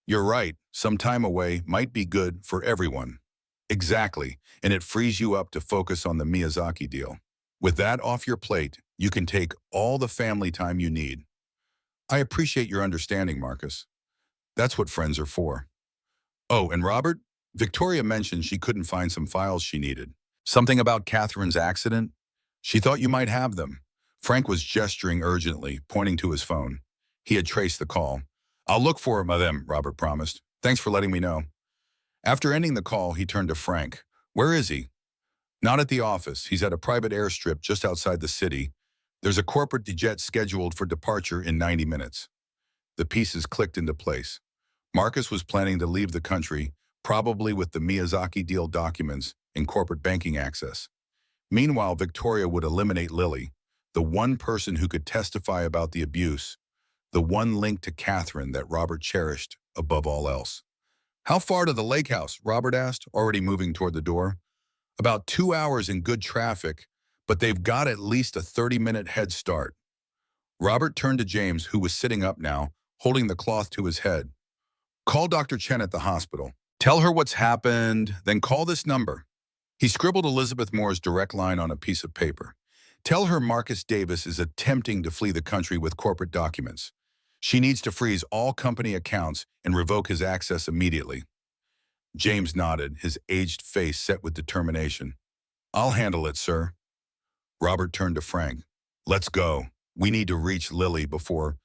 You're right, some time away might be good for everyone. Exactly, and it frees you up to focus on the Miyazaki deal. With that off your plate, you can take all the family time you need. I appreciate your understanding, Marcus. That's what friends are for. Oh, and Robert, Victoria mentioned she couldn't find some files she needed. Something about Catherine's accident? She thought you might have them. Frank was gesturing urgently, pointing to his phone. He had traced the call. I'll look for them, Robert promised. Thanks for letting me know. After ending the call, he turned to Frank. Where is he? Not at the office. He's at a private airstrip just outside the city. There's a corporate jet scheduled for departure in 90 minutes. The pieces clicked into place. Marcus was planning to leave the country, probably with the Miyazaki deal documents and corporate banking access. Meanwhile, Victoria would eliminate Lily, the one person who could testify about the abuse, the one link to Catherine that Robert cherished above all else. How far to the lake house? Robert asked, already moving toward the door. About 2 hours in good traffic, but they've got at least a 30-minute head start. Robert turned to James, who was sitting up now, holding the cloth to his head. Call Dr. Chen at the hospital. Tell her what's happened, then call this number. He scribbled Elizabeth Moore's direct line on a piece of paper. Tell her Marcus Davis is attempting to flee the country with corporate documents. She needs to freeze all company accounts and revoke his access immediately. James nodded, his aged face set with determination. I'll handle it, sir. Robert turned to Frank. Let's go. We need to reach Lily before...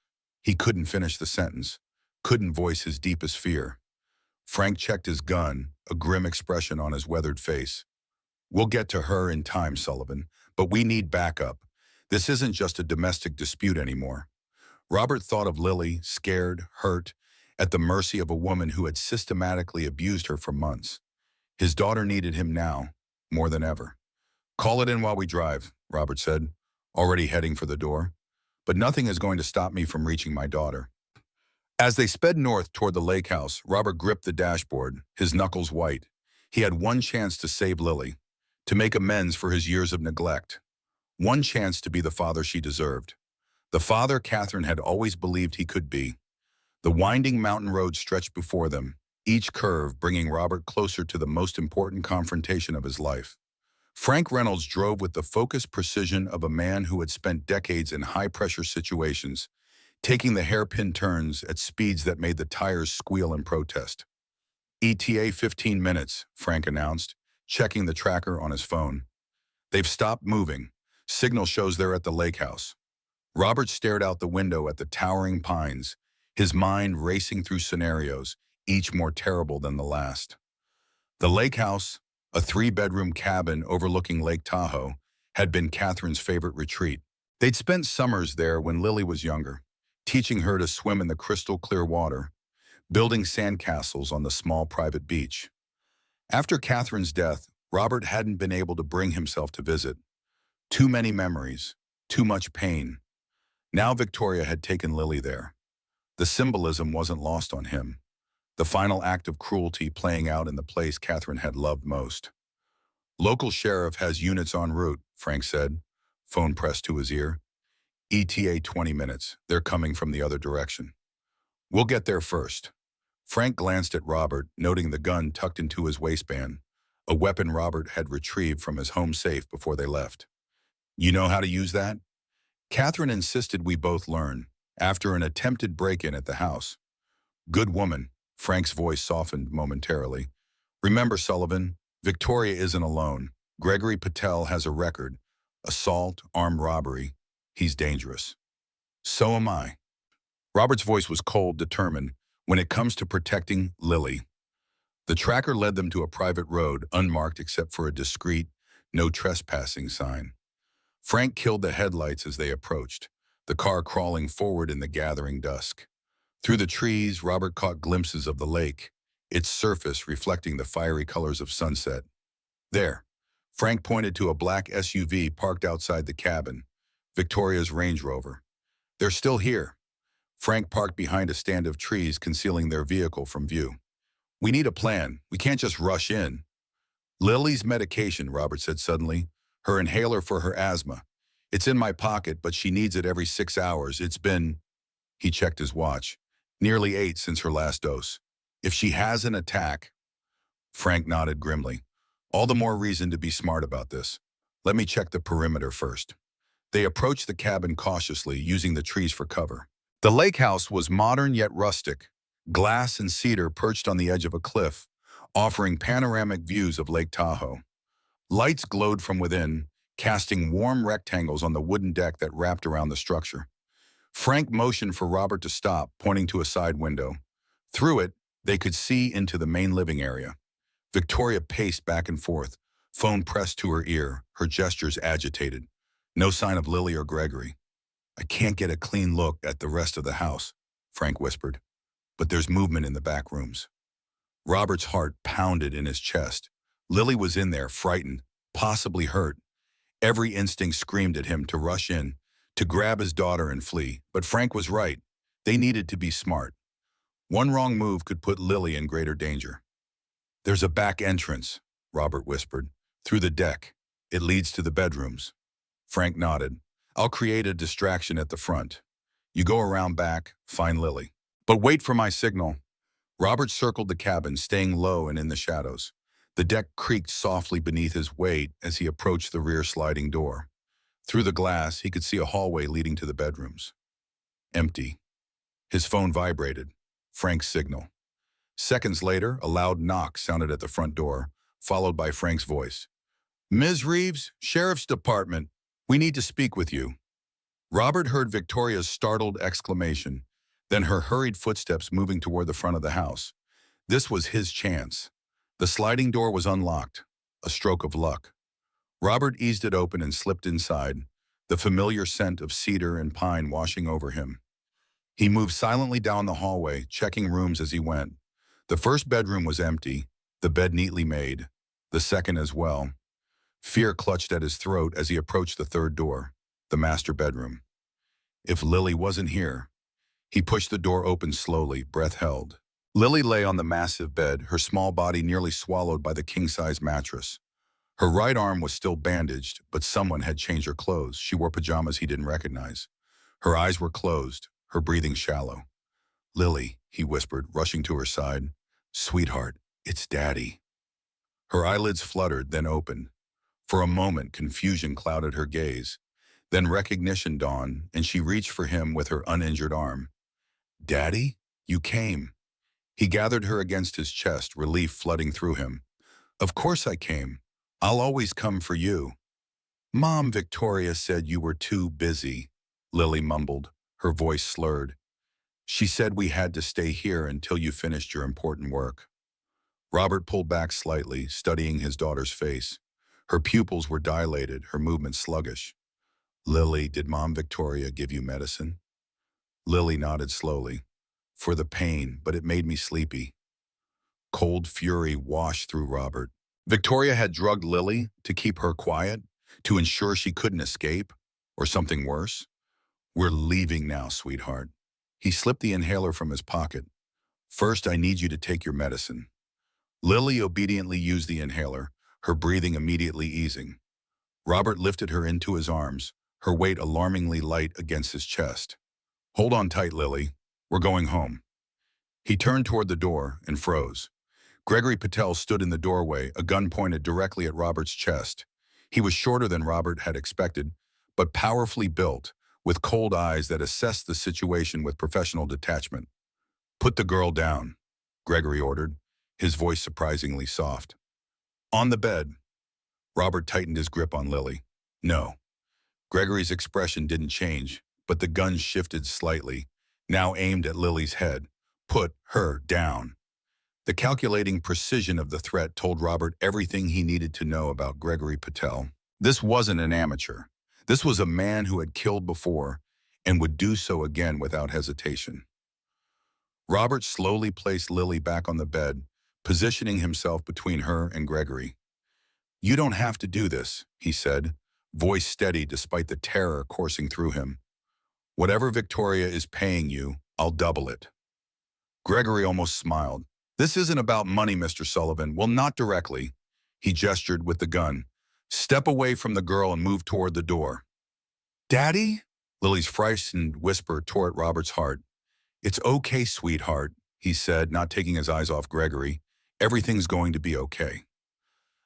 He couldn't finish the sentence, couldn't voice his deepest fear. Frank checked his gun, a grim expression on his weathered face. We'll get to her in time, Sullivan, but we need backup. This isn't just a domestic dispute anymore. Robert thought of Lily, scared, hurt, at the mercy of a woman who had systematically abused her for months. His daughter needed him now, more than ever. Call it in while we drive, Robert said, already heading for the door. But nothing is going to stop me from reaching my daughter. As they sped north toward the lake house, Robert gripped the dashboard, his knuckles white. He had one chance to save Lily, to make amends for his years of neglect. One chance to be the father she deserved. The father Catherine had always believed he could be. The winding mountain road stretched before them, each curve bringing Robert closer to the most important confrontation of his life. Frank Reynolds drove with the focused precision of a man who had spent decades in high-pressure situations, taking the hairpin turns at speeds that made the tires squeal in protest. ETA 15 minutes, Frank announced, checking the tracker on his phone. They've stopped moving. Signal shows they're at the lake house. Robert stared out the window at the towering pines, his mind racing through scenarios, each more terrible than the last. The lake house, a 3-bedroom cabin overlooking Lake Tahoe, had been Catherine's favorite retreat. They'd spent summers there when Lily was younger, teaching her to swim in the crystal-clear water, building sandcastles on the small private beach. After Catherine's death, Robert hadn't been able to bring himself to visit. Too many memories, too much pain. Now Victoria had taken Lily there. The symbolism wasn't lost on him. The final act of cruelty playing out in the place Catherine had loved most. Local sheriff has units en route, Frank said, phone pressed to his ear. ETA 20 minutes. They're coming from the other direction. We'll get there first. Frank glanced at Robert, noting the gun tucked into his waistband, a weapon Robert had retrieved from his home safe before they left. You know how to use that? Catherine insisted we both learn, after an attempted break-in at the house. Good woman, Frank's voice softened momentarily. Remember, Sullivan, Victoria isn't alone. Gregory Patel has a record. Assault, armed robbery. He's dangerous. So am I. Robert's voice was cold, determined. When it comes to protecting Lily. The tracker led them to a private road, unmarked except for a discreet, no trespassing sign. Frank killed the headlights as they approached, the car crawling forward in the gathering dusk. Through the trees, Robert caught glimpses of the lake, its surface reflecting the fiery colors of sunset. There, Frank pointed to a black SUV parked outside the cabin, Victoria's Range Rover. They're still here. Frank parked behind a stand of trees concealing their vehicle from view. We need a plan. We can't just rush in. Lily's medication, Robert said suddenly. Her inhaler for her asthma. It's in my pocket, but she needs it every 6 hours. It's been, he checked his watch, nearly 8 since her last dose. If she has an attack, Frank nodded grimly. All the more reason to be smart about this. Let me check the perimeter first. They approached the cabin cautiously, using the trees for cover. The lake house was modern yet rustic, glass and cedar perched on the edge of a cliff, offering panoramic views of Lake Tahoe. Lights glowed from within, casting warm rectangles on the wooden deck that wrapped around the structure. Frank motioned for Robert to stop, pointing to a side window. Through it, they could see into the main living area. Victoria paced back and forth, phone pressed to her ear, her gestures agitated. No sign of Lily or Gregory. I can't get a clean look at the rest of the house, Frank whispered. But there's movement in the back rooms. Robert's heart pounded in his chest. Lily was in there, frightened, possibly hurt. Every instinct screamed at him to rush in, to grab his daughter and flee. But Frank was right. They needed to be smart. One wrong move could put Lily in greater danger. There's a back entrance, Robert whispered, through the deck. It leads to the bedrooms. Frank nodded. I'll create a distraction at the front. You go around back, find Lily. But wait for my signal. Robert circled the cabin, staying low and in the shadows. The deck creaked softly beneath his weight as he approached the rear sliding door. Through the glass, he could see a hallway leading to the bedrooms. Empty. His phone vibrated. Frank's signal. Seconds later, a loud knock sounded at the front door, followed by Frank's voice. Ms. Reeves, Sheriff's Department. We need to speak with you. Robert heard Victoria's startled exclamation, then her hurried footsteps moving toward the front of the house. This was his chance. The sliding door was unlocked, a stroke of luck. Robert eased it open and slipped inside, the familiar scent of cedar and pine washing over him. He moved silently down the hallway, checking rooms as he went. The first bedroom was empty, the bed neatly made, the second as well. Fear clutched at his throat as he approached the third door, the master bedroom. If Lily wasn't here, he pushed the door open slowly, breath held. Lily lay on the massive bed, her small body nearly swallowed by the king-size mattress. Her right arm was still bandaged, but someone had changed her clothes. She wore pajamas he didn't recognize. Her eyes were closed, her breathing shallow. Lily, he whispered, rushing to her side. Sweetheart, it's Daddy. Her eyelids fluttered, then opened. For a moment, confusion clouded her gaze. Then recognition dawned, and she reached for him with her uninjured arm. Daddy, you came. He gathered her against his chest, relief flooding through him. Of course I came. I'll always come for you. Mom, Victoria said you were too busy, Lily mumbled, her voice slurred. She said we had to stay here until you finished your important work. Robert pulled back slightly, studying his daughter's face. Her pupils were dilated, her movements sluggish. Lily, did Mom Victoria give you medicine? Lily nodded slowly. For the pain, but it made me sleepy. Cold fury washed through Robert. Victoria had drugged Lily to keep her quiet, to ensure she couldn't escape, or something worse. We're leaving now, sweetheart. He slipped the inhaler from his pocket. First, I need you to take your medicine. Lily obediently used the inhaler, her breathing immediately easing. Robert lifted her into his arms, her weight alarmingly light against his chest. Hold on tight, Lily. We're going home. He turned toward the door and froze. Gregory Patel stood in the doorway, a gun pointed directly at Robert's chest. He was shorter than Robert had expected, but powerfully built, with cold eyes that assessed the situation with professional detachment. Put the girl down, Gregory ordered, his voice surprisingly soft. On the bed. Robert tightened his grip on Lily. No. Gregory's expression didn't change, but the gun shifted slightly, now aimed at Lily's head. Put her down. The calculating precision of the threat told Robert everything he needed to know about Gregory Patel. This wasn't an amateur. This was a man who had killed before and would do so again without hesitation. Robert slowly placed Lily back on the bed, positioning himself between her and Gregory. You don't have to do this, he said, voice steady despite the terror coursing through him. Whatever Victoria is paying you, I'll double it. Gregory almost smiled. This isn't about money, Mr. Sullivan. Well, not directly. He gestured with the gun. Step away from the girl and move toward the door. Daddy? Lily's frightened whisper tore at Robert's heart. It's okay, sweetheart, he said, not taking his eyes off Gregory. Everything's going to be okay.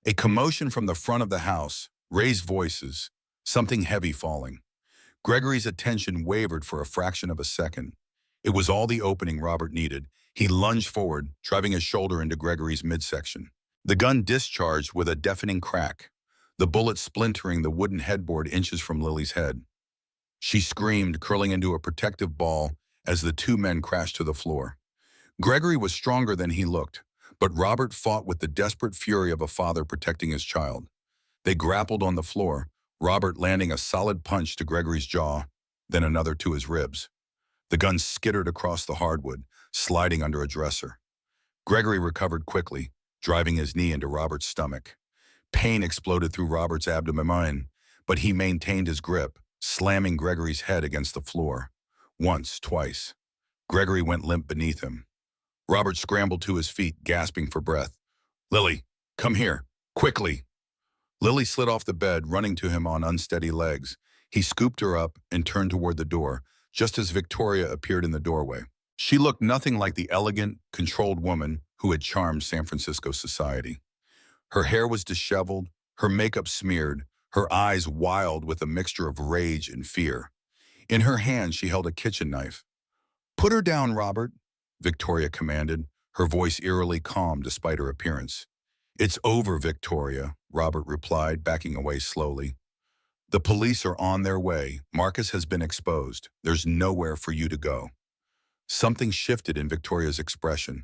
A commotion from the front of the house, raised voices, something heavy falling. Gregory's attention wavered for a fraction of a second. It was all the opening Robert needed. He lunged forward, driving his shoulder into Gregory's midsection. The gun discharged with a deafening crack, the bullet splintering the wooden headboard inches from Lily's head. She screamed, curling into a protective ball as the two men crashed to the floor. Gregory was stronger than he looked, but Robert fought with the desperate fury of a father protecting his child. They grappled on the floor, Robert landing a solid punch to Gregory's jaw, then another to his ribs. The gun skittered across the hardwood, sliding under a dresser. Gregory recovered quickly, driving his knee into Robert's stomach. Pain exploded through Robert's abdomen, but he maintained his grip, slamming Gregory's head against the floor. Once, twice. Gregory went limp beneath him. Robert scrambled to his feet, gasping for breath. Lily, come here, quickly. Lily slid off the bed, running to him on unsteady legs. He scooped her up and turned toward the door, just as Victoria appeared in the doorway. She looked nothing like the elegant, controlled woman who had charmed San Francisco society. Her hair was disheveled, her makeup smeared, her eyes wild with a mixture of rage and fear. In her hand, she held a kitchen knife. Put her down, Robert, Victoria commanded, her voice eerily calm despite her appearance. It's over, Victoria, Robert replied, backing away slowly. The police are on their way. Marcus has been exposed. There's nowhere for you to go. Something shifted in Victoria's expression,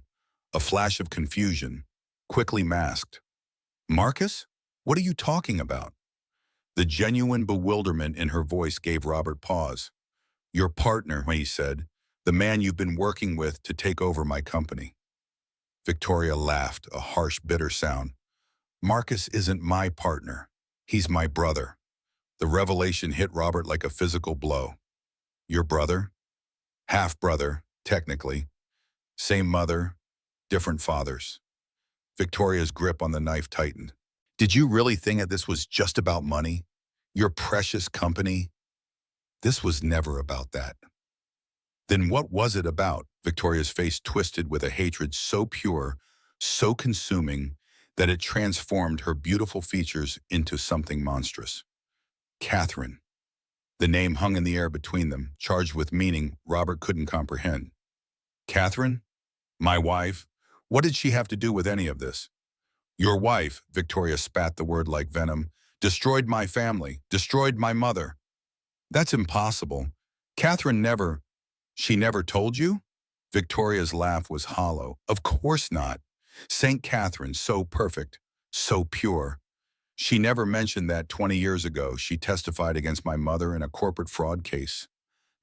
a flash of confusion, quickly masked. Marcus? What are you talking about? The genuine bewilderment in her voice gave Robert pause. Your partner, he said, the man you've been working with to take over my company. Victoria laughed, a harsh, bitter sound. Marcus isn't my partner. He's my brother. The revelation hit Robert like a physical blow. Your brother? Half-brother, technically. Same mother, different fathers. Victoria's grip on the knife tightened. Did you really think that this was just about money? Your precious company? This was never about that. Then what was it about? Victoria's face twisted with a hatred so pure, so consuming, that it transformed her beautiful features into something monstrous. Catherine. The name hung in the air between them, charged with meaning Robert couldn't comprehend. Catherine? My wife? What did she have to do with any of this? Your wife, Victoria spat the word like venom, destroyed my family, destroyed my mother. That's impossible. Catherine never... She never told you? Victoria's laugh was hollow. Of course not. St. Catherine, so perfect, so pure. She never mentioned that 20 years ago she testified against my mother in a corporate fraud case,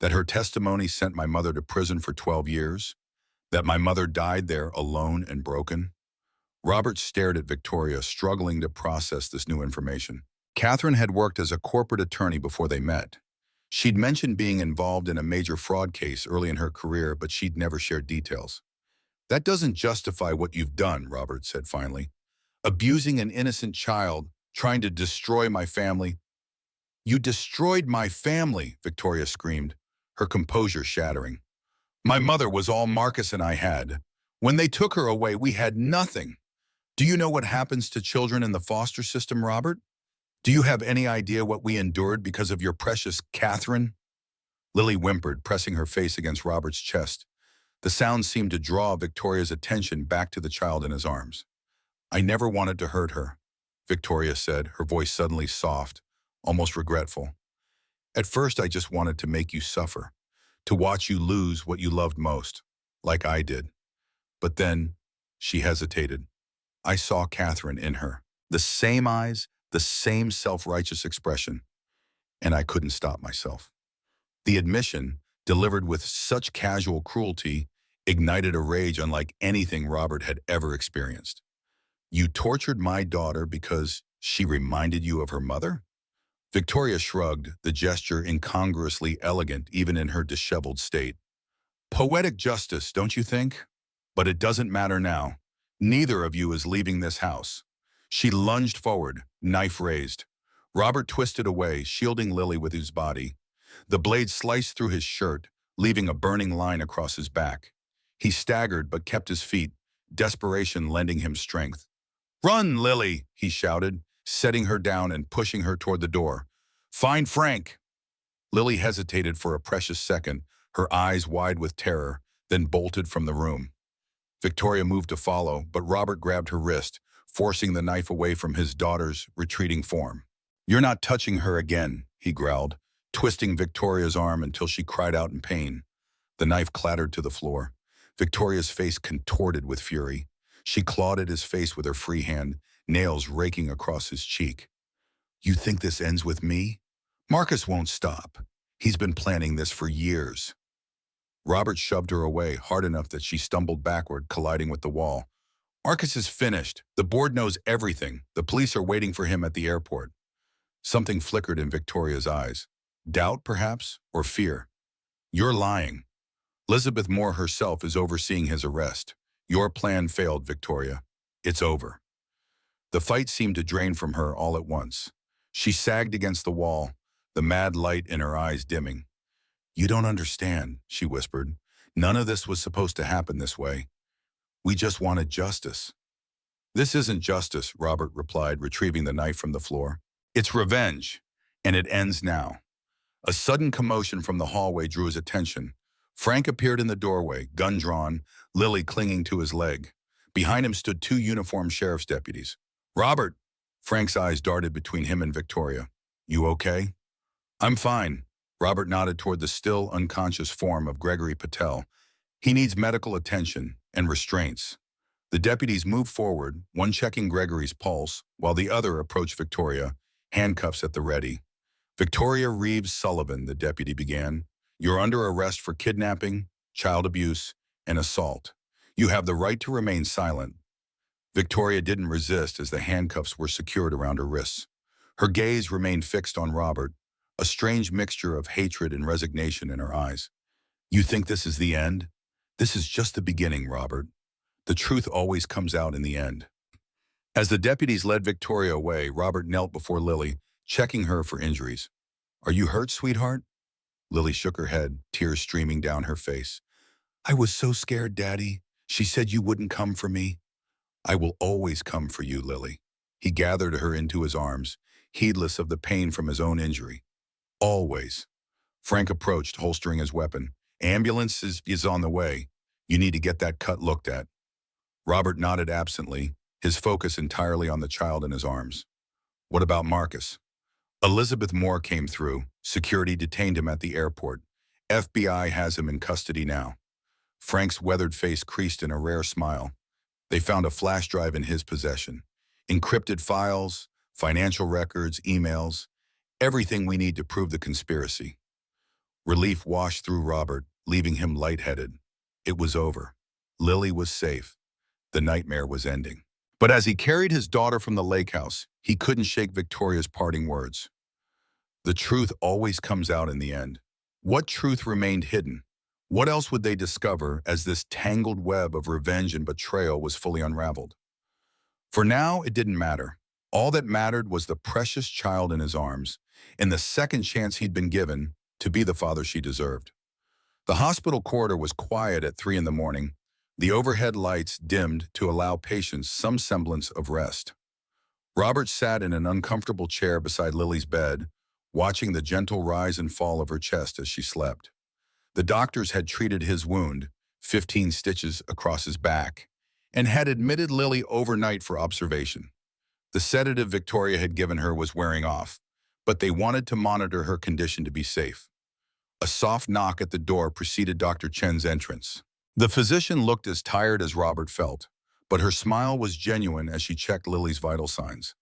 that her testimony sent my mother to prison for 12 years, that my mother died there alone and broken. Robert stared at Victoria, struggling to process this new information. Catherine had worked as a corporate attorney before they met. She'd mentioned being involved in a major fraud case early in her career, but she'd never shared details. That doesn't justify what you've done, Robert said finally. Abusing an innocent child, trying to destroy my family. You destroyed my family, Victoria screamed, her composure shattering. My mother was all Marcus and I had. When they took her away, we had nothing. Do you know what happens to children in the foster system, Robert? Do you have any idea what we endured because of your precious Catherine? Lily whimpered, pressing her face against Robert's chest. The sound seemed to draw Victoria's attention back to the child in his arms. I never wanted to hurt her, Victoria said, her voice suddenly soft, almost regretful. At first, I just wanted to make you suffer, to watch you lose what you loved most, like I did. But then, she hesitated. I saw Catherine in her. The same eyes, the same self-righteous expression, and I couldn't stop myself. The admission, delivered with such casual cruelty, ignited a rage unlike anything Robert had ever experienced. You tortured my daughter because she reminded you of her mother? Victoria shrugged, the gesture incongruously elegant even in her disheveled state. Poetic justice, don't you think? But it doesn't matter now. Neither of you is leaving this house. She lunged forward, knife raised. Robert twisted away, shielding Lily with his body. The blade sliced through his shirt, leaving a burning line across his back. He staggered but kept his feet, desperation lending him strength. Run, Lily, he shouted, setting her down and pushing her toward the door. Find Frank. Lily hesitated for a precious second, her eyes wide with terror, then bolted from the room. Victoria moved to follow, but Robert grabbed her wrist, forcing the knife away from his daughter's retreating form. You're not touching her again, he growled, twisting Victoria's arm until she cried out in pain. The knife clattered to the floor. Victoria's face contorted with fury. She clawed at his face with her free hand, nails raking across his cheek. You think this ends with me? Marcus won't stop. He's been planning this for years. Robert shoved her away, hard enough that she stumbled backward, colliding with the wall. Marcus is finished. The board knows everything. The police are waiting for him at the airport. Something flickered in Victoria's eyes. Doubt, perhaps, or fear. You're lying. Elizabeth Moore herself is overseeing his arrest. Your plan failed, Victoria. It's over. The fight seemed to drain from her all at once. She sagged against the wall, the mad light in her eyes dimming. You don't understand, she whispered. None of this was supposed to happen this way. We just wanted justice. This isn't justice, Robert replied, retrieving the knife from the floor. It's revenge, and it ends now. A sudden commotion from the hallway drew his attention. Frank appeared in the doorway, gun drawn, Lily clinging to his leg. Behind him stood two uniformed sheriff's deputies. Robert! Frank's eyes darted between him and Victoria. You okay? I'm fine. Robert nodded toward the still unconscious form of Gregory Patel. He needs medical attention and restraints. The deputies moved forward, one checking Gregory's pulse, while the other approached Victoria, handcuffs at the ready. Victoria Reeves Sullivan, the deputy began. You're under arrest for kidnapping, child abuse, and assault. You have the right to remain silent. Victoria didn't resist as the handcuffs were secured around her wrists. Her gaze remained fixed on Robert, a strange mixture of hatred and resignation in her eyes. You think this is the end? This is just the beginning, Robert. The truth always comes out in the end. As the deputies led Victoria away, Robert knelt before Lily, checking her for injuries. Are you hurt, sweetheart? Lily shook her head, tears streaming down her face. I was so scared, Daddy. She said you wouldn't come for me. I will always come for you, Lily. He gathered her into his arms, heedless of the pain from his own injury. Always. Frank approached, holstering his weapon. Ambulance is on the way. You need to get that cut looked at. Robert nodded absently, his focus entirely on the child in his arms. What about Marcus? Elizabeth Moore came through. Security detained him at the airport. FBI has him in custody now. Frank's weathered face creased in a rare smile. They found a flash drive in his possession. Encrypted files, financial records, emails, everything we need to prove the conspiracy. Relief washed through Robert, leaving him lightheaded. It was over. Lily was safe. The nightmare was ending. But as he carried his daughter from the lake house, he couldn't shake Victoria's parting words. The truth always comes out in the end. What truth remained hidden? What else would they discover as this tangled web of revenge and betrayal was fully unraveled? For now, it didn't matter. All that mattered was the precious child in his arms and the second chance he'd been given to be the father she deserved. The hospital corridor was quiet at 3 in the morning, the overhead lights dimmed to allow patients some semblance of rest. Robert sat in an uncomfortable chair beside Lily's bed, watching the gentle rise and fall of her chest as she slept. The doctors had treated his wound, 15 stitches across his back, and had admitted Lily overnight for observation. The sedative Victoria had given her was wearing off, but they wanted to monitor her condition to be safe. A soft knock at the door preceded Dr. Chen's entrance. The physician looked as tired as Robert felt, but her smile was genuine as she checked Lily's vital signs.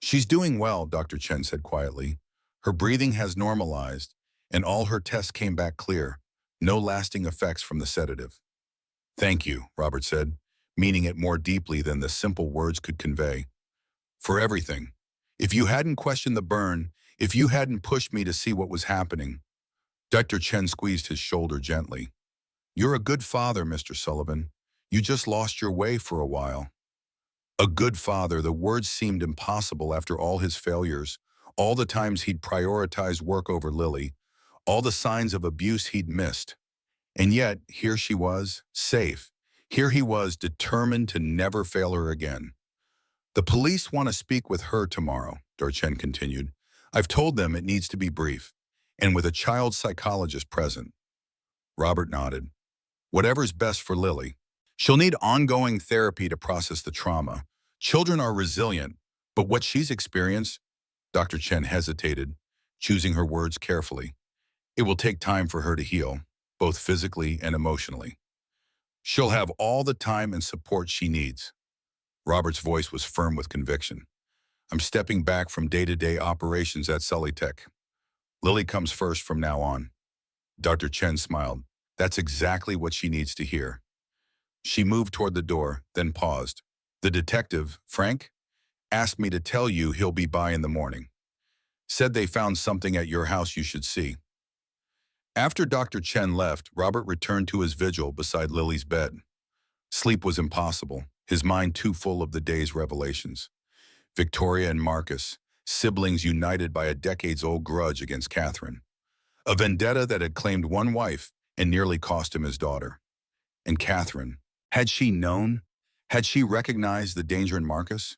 "She's doing well," Dr. Chen said quietly. "Her breathing has normalized, and all her tests came back clear. No lasting effects from the sedative." "Thank you," Robert said, meaning it more deeply than the simple words could convey. "For everything. If you hadn't questioned the burn, if you hadn't pushed me to see what was happening." Dr. Chen squeezed his shoulder gently. "You're a good father, Mr. Sullivan. You just lost your way for a while." A good father, the words seemed impossible after all his failures, all the times he'd prioritized work over Lily, all the signs of abuse he'd missed. And yet, here she was, safe. Here he was, determined to never fail her again. "The police want to speak with her tomorrow," Dorchen continued. "I've told them it needs to be brief, and with a child psychologist present." Robert nodded. "Whatever's best for Lily. She'll need ongoing therapy to process the trauma. Children are resilient, but what she's experienced," Dr. Chen hesitated, choosing her words carefully, "it will take time for her to heal, both physically and emotionally. She'll have all the time and support she needs." Robert's voice was firm with conviction. "I'm stepping back from day-to-day operations at Sullytech. Lily comes first from now on." Dr. Chen smiled. "That's exactly what she needs to hear." She moved toward the door, then paused. "The detective, Frank, asked me to tell you he'll be by in the morning. Said they found something at your house you should see." After Dr. Chen left, Robert returned to his vigil beside Lily's bed. Sleep was impossible, his mind too full of the day's revelations. Victoria and Marcus, siblings united by a decades-old grudge against Catherine. A vendetta that had claimed one wife and nearly cost him his daughter. And Catherine, had she known? Had she recognized the danger in Marcus?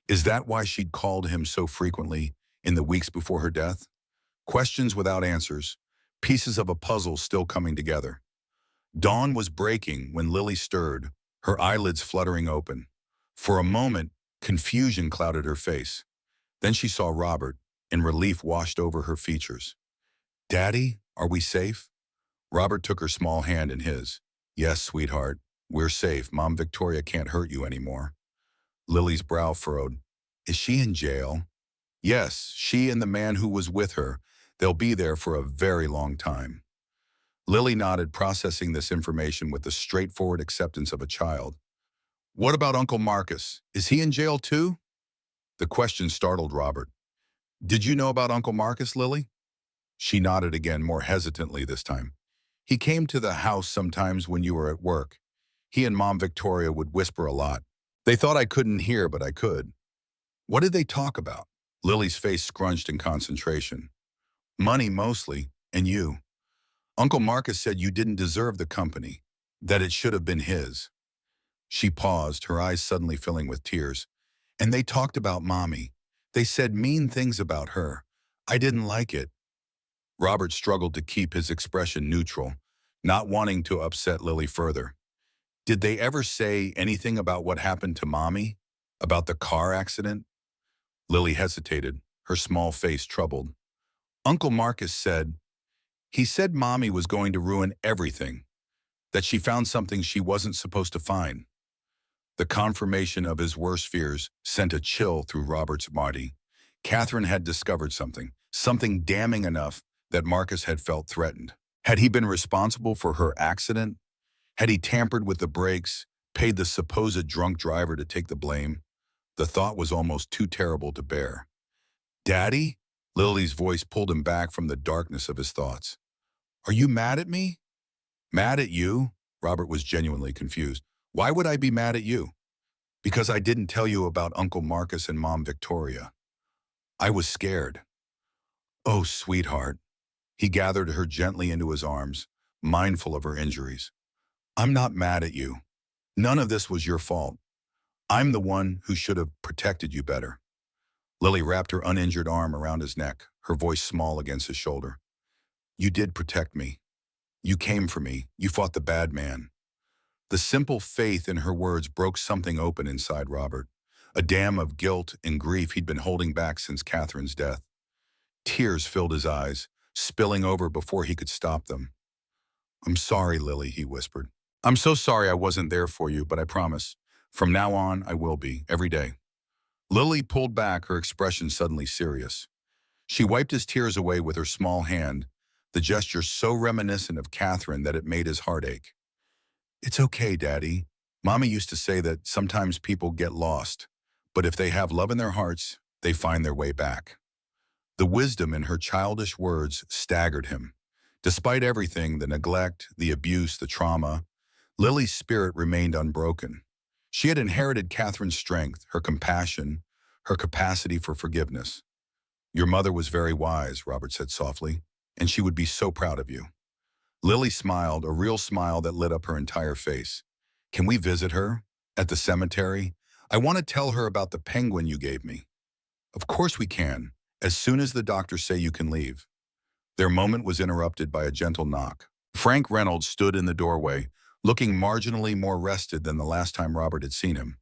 Is that why she'd called him so frequently in the weeks before her death? Questions without answers, pieces of a puzzle still coming together. Dawn was breaking when Lily stirred, her eyelids fluttering open. For a moment, confusion clouded her face. Then she saw Robert, and relief washed over her features. "Daddy, are we safe?" Robert took her small hand in his. "Yes, sweetheart, we're safe. Mom Victoria can't hurt you anymore." Lily's brow furrowed. "Is she in jail?" "Yes, she and the man who was with her. They'll be there for a very long time." Lily nodded, processing this information with the straightforward acceptance of a child. "What about Uncle Marcus? Is he in jail too?" The question startled Robert. "Did you know about Uncle Marcus, Lily?" She nodded again, more hesitantly this time. "He came to the house sometimes when you were at work. He and Mom Victoria would whisper a lot. They thought I couldn't hear, but I could." "What did they talk about?" Lily's face scrunched in concentration. "Money mostly, and you. Uncle Marcus said you didn't deserve the company, that it should have been his." She paused, her eyes suddenly filling with tears. "And they talked about Mommy. They said mean things about her. I didn't like it." Robert struggled to keep his expression neutral, not wanting to upset Lily further. "Did they ever say anything about what happened to Mommy? About the car accident?" Lily hesitated, her small face troubled. "Uncle Marcus said, he said Mommy was going to ruin everything, that she found something she wasn't supposed to find." The confirmation of his worst fears sent a chill through Robert's body. Catherine had discovered something damning enough that Marcus had felt threatened. Had he been responsible for her accident? Had he tampered with the brakes, paid the supposed drunk driver to take the blame? The thought was almost too terrible to bear. "Daddy?" Lily's voice pulled him back from the darkness of his thoughts. Are you mad at me? Mad at you? Robert was genuinely confused. Why would I be mad at you? Because I didn't tell you about Uncle Marcus and Mom Victoria. I was scared. Oh, sweetheart. He gathered her gently into his arms, mindful of her injuries. I'm not mad at you. None of this was your fault. I'm the one who should have protected you better. Lily wrapped her uninjured arm around his neck, her voice small against his shoulder. You did protect me. You came for me. You fought the bad man. The simple faith in her words broke something open inside Robert, a dam of guilt and grief he'd been holding back since Catherine's death. Tears filled his eyes, spilling over before he could stop them. I'm sorry, Lily, he whispered. I'm so sorry I wasn't there for you, but I promise, from now on, I will be, every day. Lily pulled back, her expression suddenly serious. She wiped his tears away with her small hand, the gesture so reminiscent of Catherine that it made his heart ache. It's okay, Daddy. Mommy used to say that sometimes people get lost, but if they have love in their hearts, they find their way back. The wisdom in her childish words staggered him. Despite everything, the neglect, the abuse, the trauma, Lily's spirit remained unbroken. She had inherited Catherine's strength, her compassion, her capacity for forgiveness. Your mother was very wise, Robert said softly, and she would be so proud of you. Lily smiled, a real smile that lit up her entire face. Can we visit her? At the cemetery? I want to tell her about the penguin you gave me. Of course we can, as soon as the doctors say you can leave. Their moment was interrupted by a gentle knock. Frank Reynolds stood in the doorway, looking marginally more rested than the last time Robert had seen him.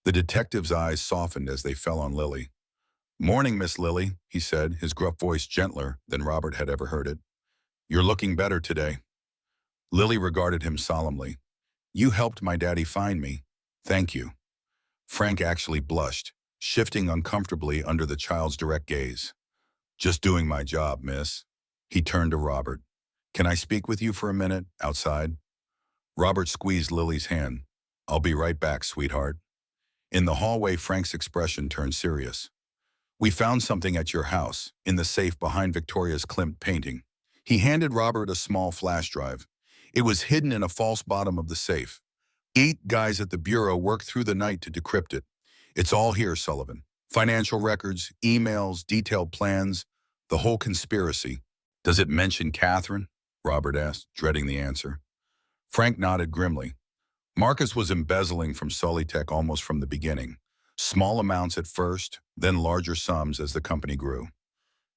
The detective's eyes softened as they fell on Lily. Morning, Miss Lily, he said, his gruff voice gentler than Robert had ever heard it. You're looking better today. Lily regarded him solemnly. You helped my daddy find me. Thank you. Frank actually blushed, shifting uncomfortably under the child's direct gaze. Just doing my job, miss. He turned to Robert. Can I speak with you for a minute, outside? Robert squeezed Lily's hand. I'll be right back, sweetheart. In the hallway, Frank's expression turned serious. We found something at your house, in the safe behind Victoria's Klimt painting. He handed Robert a small flash drive. It was hidden in a false bottom of the safe. 8 guys at the bureau worked through the night to decrypt it. It's all here, Sullivan. Financial records, emails, detailed plans, the whole conspiracy. Does it mention Catherine? Robert asked, dreading the answer. Frank nodded grimly. Marcus was embezzling from Sullytech almost from the beginning. Small amounts at first, then larger sums as the company grew.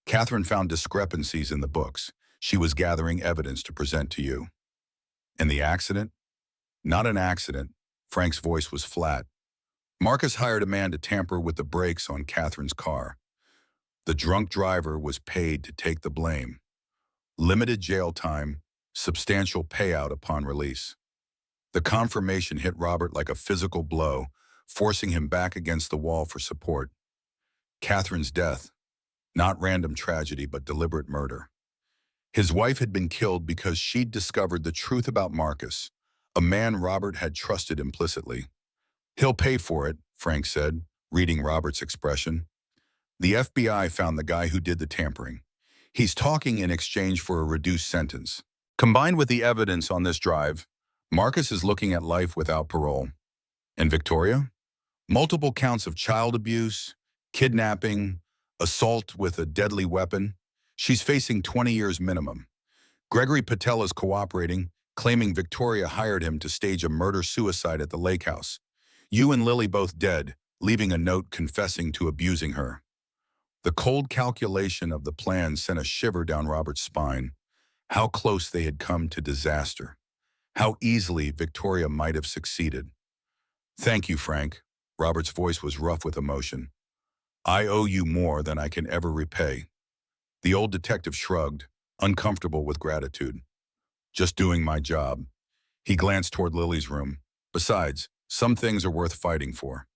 Catherine found discrepancies in the books. She was gathering evidence to present to you. And the accident? Not an accident. Frank's voice was flat. Marcus hired a man to tamper with the brakes on Catherine's car. The drunk driver was paid to take the blame. Limited jail time, substantial payout upon release. The confirmation hit Robert like a physical blow, forcing him back against the wall for support. Catherine's death, not random tragedy but deliberate murder. His wife had been killed because she'd discovered the truth about Marcus, a man Robert had trusted implicitly. He'll pay for it, Frank said, reading Robert's expression. The FBI found the guy who did the tampering. He's talking in exchange for a reduced sentence. Combined with the evidence on this drive, Marcus is looking at life without parole. And Victoria? Multiple counts of child abuse, kidnapping, assault with a deadly weapon. She's facing 20 years minimum. Gregory Patel is cooperating, claiming Victoria hired him to stage a murder-suicide at the lake house. You and Lily both dead, leaving a note confessing to abusing her. The cold calculation of the plan sent a shiver down Robert's spine. How close they had come to disaster. How easily Victoria might have succeeded. Thank you, Frank. Robert's voice was rough with emotion. I owe you more than I can ever repay. The old detective shrugged, uncomfortable with gratitude. Just doing my job. He glanced toward Lily's room. Besides, some things are worth fighting for.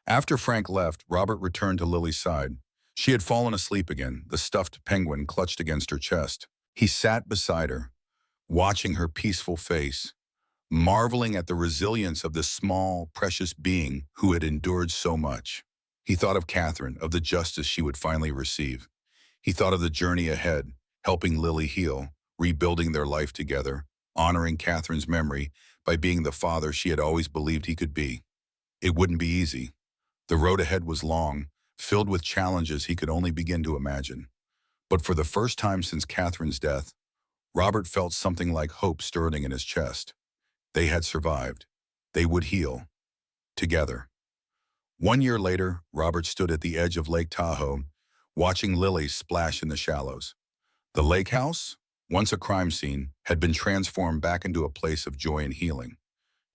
After Frank left, Robert returned to Lily's side. She had fallen asleep again, the stuffed penguin clutched against her chest. He sat beside her, watching her peaceful face, marveling at the resilience of this small, precious being who had endured so much. He thought of Catherine, of the justice she would finally receive. He thought of the journey ahead, helping Lily heal, rebuilding their life together, honoring Catherine's memory by being the father she had always believed he could be. It wouldn't be easy. The road ahead was long, filled with challenges he could only begin to imagine. But for the first time since Catherine's death, Robert felt something like hope stirring in his chest. They had survived. They would heal. Together. 1 year later, Robert stood at the edge of Lake Tahoe, watching lilies splash in the shallows. The lake house, once a crime scene, had been transformed back into a place of joy and healing.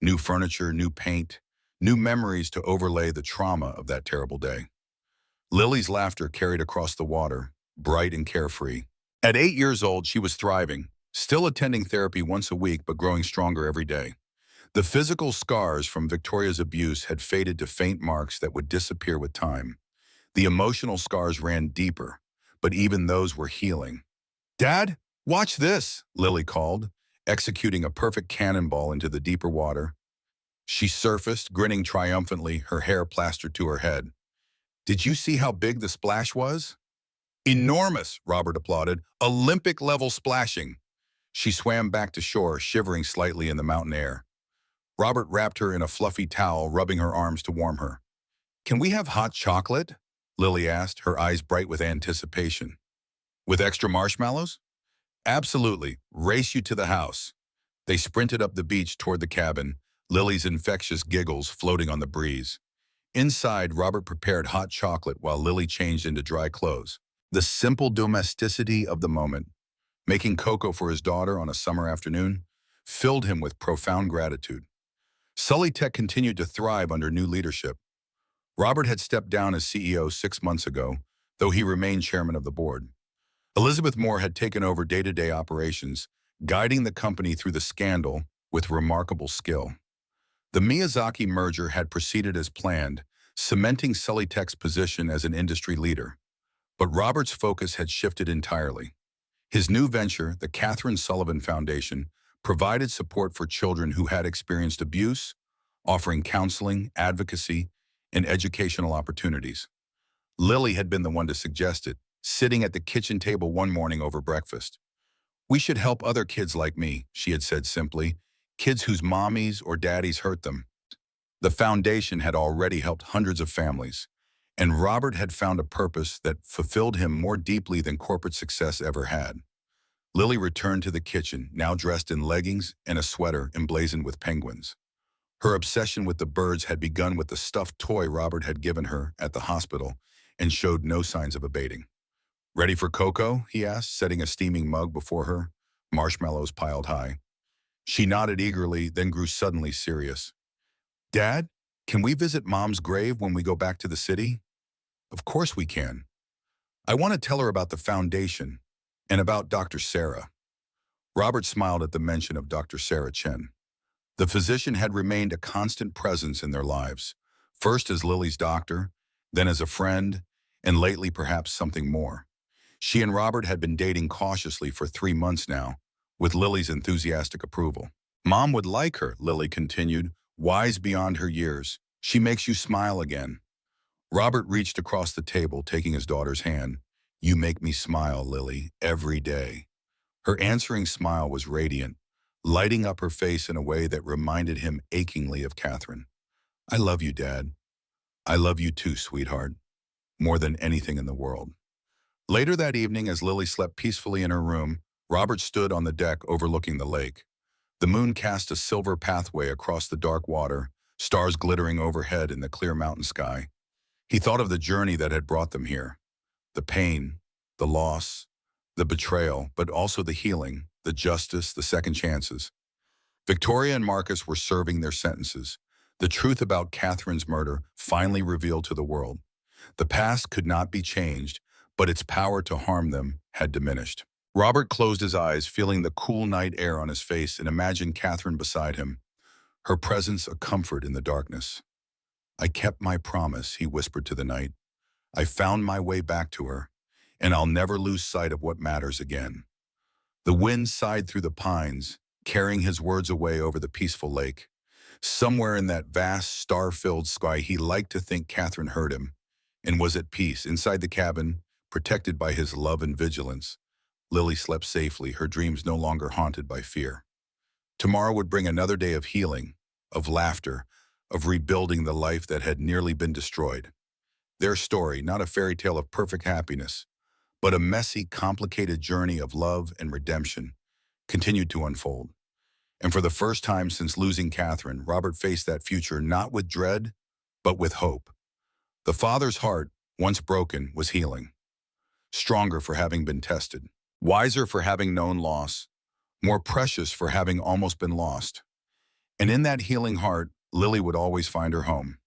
New furniture, new paint, new memories to overlay the trauma of that terrible day. Lily's laughter carried across the water, bright and carefree. At 8 years old, she was thriving, still attending therapy once a week but growing stronger every day. The physical scars from Victoria's abuse had faded to faint marks that would disappear with time. The emotional scars ran deeper, but even those were healing. "Dad, watch this," Lily called, executing a perfect cannonball into the deeper water. She surfaced, grinning triumphantly, her hair plastered to her head. "Did you see how big the splash was?" "Enormous," Robert applauded. "Olympic-level splashing." She swam back to shore, shivering slightly in the mountain air. Robert wrapped her in a fluffy towel, rubbing her arms to warm her. "Can we have hot chocolate?" Lily asked, her eyes bright with anticipation. "With extra marshmallows?" "Absolutely. Race you to the house." They sprinted up the beach toward the cabin, Lily's infectious giggles floating on the breeze. Inside, Robert prepared hot chocolate while Lily changed into dry clothes. The simple domesticity of the moment, making cocoa for his daughter on a summer afternoon, filled him with profound gratitude. Sully Tech continued to thrive under new leadership. Robert had stepped down as CEO 6 months ago, though he remained chairman of the board. Elizabeth Moore had taken over day-to-day operations, guiding the company through the scandal with remarkable skill. The Miyazaki merger had proceeded as planned, cementing Sully Tech's position as an industry leader. But Robert's focus had shifted entirely. His new venture, the Catherine Sullivan Foundation, provided support for children who had experienced abuse, offering counseling, advocacy, and educational opportunities. Lily had been the one to suggest it, sitting at the kitchen table one morning over breakfast. "We should help other kids like me," she had said simply, "kids whose mommies or daddies hurt them." The foundation had already helped hundreds of families, and Robert had found a purpose that fulfilled him more deeply than corporate success ever had. Lily returned to the kitchen, now dressed in leggings and a sweater emblazoned with penguins. Her obsession with the birds had begun with the stuffed toy Robert had given her at the hospital and showed no signs of abating. "Ready for cocoa?" he asked, setting a steaming mug before her, marshmallows piled high. She nodded eagerly, then grew suddenly serious. "Dad, can we visit Mom's grave when we go back to the city?" "Of course we can. I want to tell her about the foundation and about Dr. Sarah." Robert smiled at the mention of Dr. Sarah Chen. The physician had remained a constant presence in their lives, first as Lily's doctor, then as a friend, and lately perhaps something more. She and Robert had been dating cautiously for 3 months now, with Lily's enthusiastic approval. "Mom would like her," Lily continued, wise beyond her years. "She makes you smile again." Robert reached across the table, taking his daughter's hand. "You make me smile, Lily, every day." Her answering smile was radiant, lighting up her face in a way that reminded him achingly of Catherine. "I love you, Dad. I love you too, sweetheart. More than anything in the world." Later that evening, as Lily slept peacefully in her room, Robert stood on the deck overlooking the lake. The moon cast a silver pathway across the dark water, stars glittering overhead in the clear mountain sky. He thought of the journey that had brought them here. The pain, the loss, the betrayal, but also the healing, the justice, the second chances. Victoria and Marcus were serving their sentences. The truth about Catherine's murder finally revealed to the world. The past could not be changed, but its power to harm them had diminished. Robert closed his eyes, feeling the cool night air on his face, and imagined Catherine beside him, her presence a comfort in the darkness. "I kept my promise," he whispered to the night. "I found my way back to her, and I'll never lose sight of what matters again." The wind sighed through the pines, carrying his words away over the peaceful lake. Somewhere in that vast, star-filled sky, he liked to think Catherine heard him and was at peace inside the cabin, Protected by his love and vigilance, Lily slept safely, her dreams no longer haunted by fear. Tomorrow would bring another day of healing, of laughter, of rebuilding the life that had nearly been destroyed. Their story, not a fairy tale of perfect happiness, but a messy, complicated journey of love and redemption, continued to unfold. And for the first time since losing Catherine, Robert faced that future not with dread, but with hope. The father's heart, once broken, was healing, stronger for having been tested, wiser for having known loss, more precious for having almost been lost. And in that healing heart, Lily would always find her home.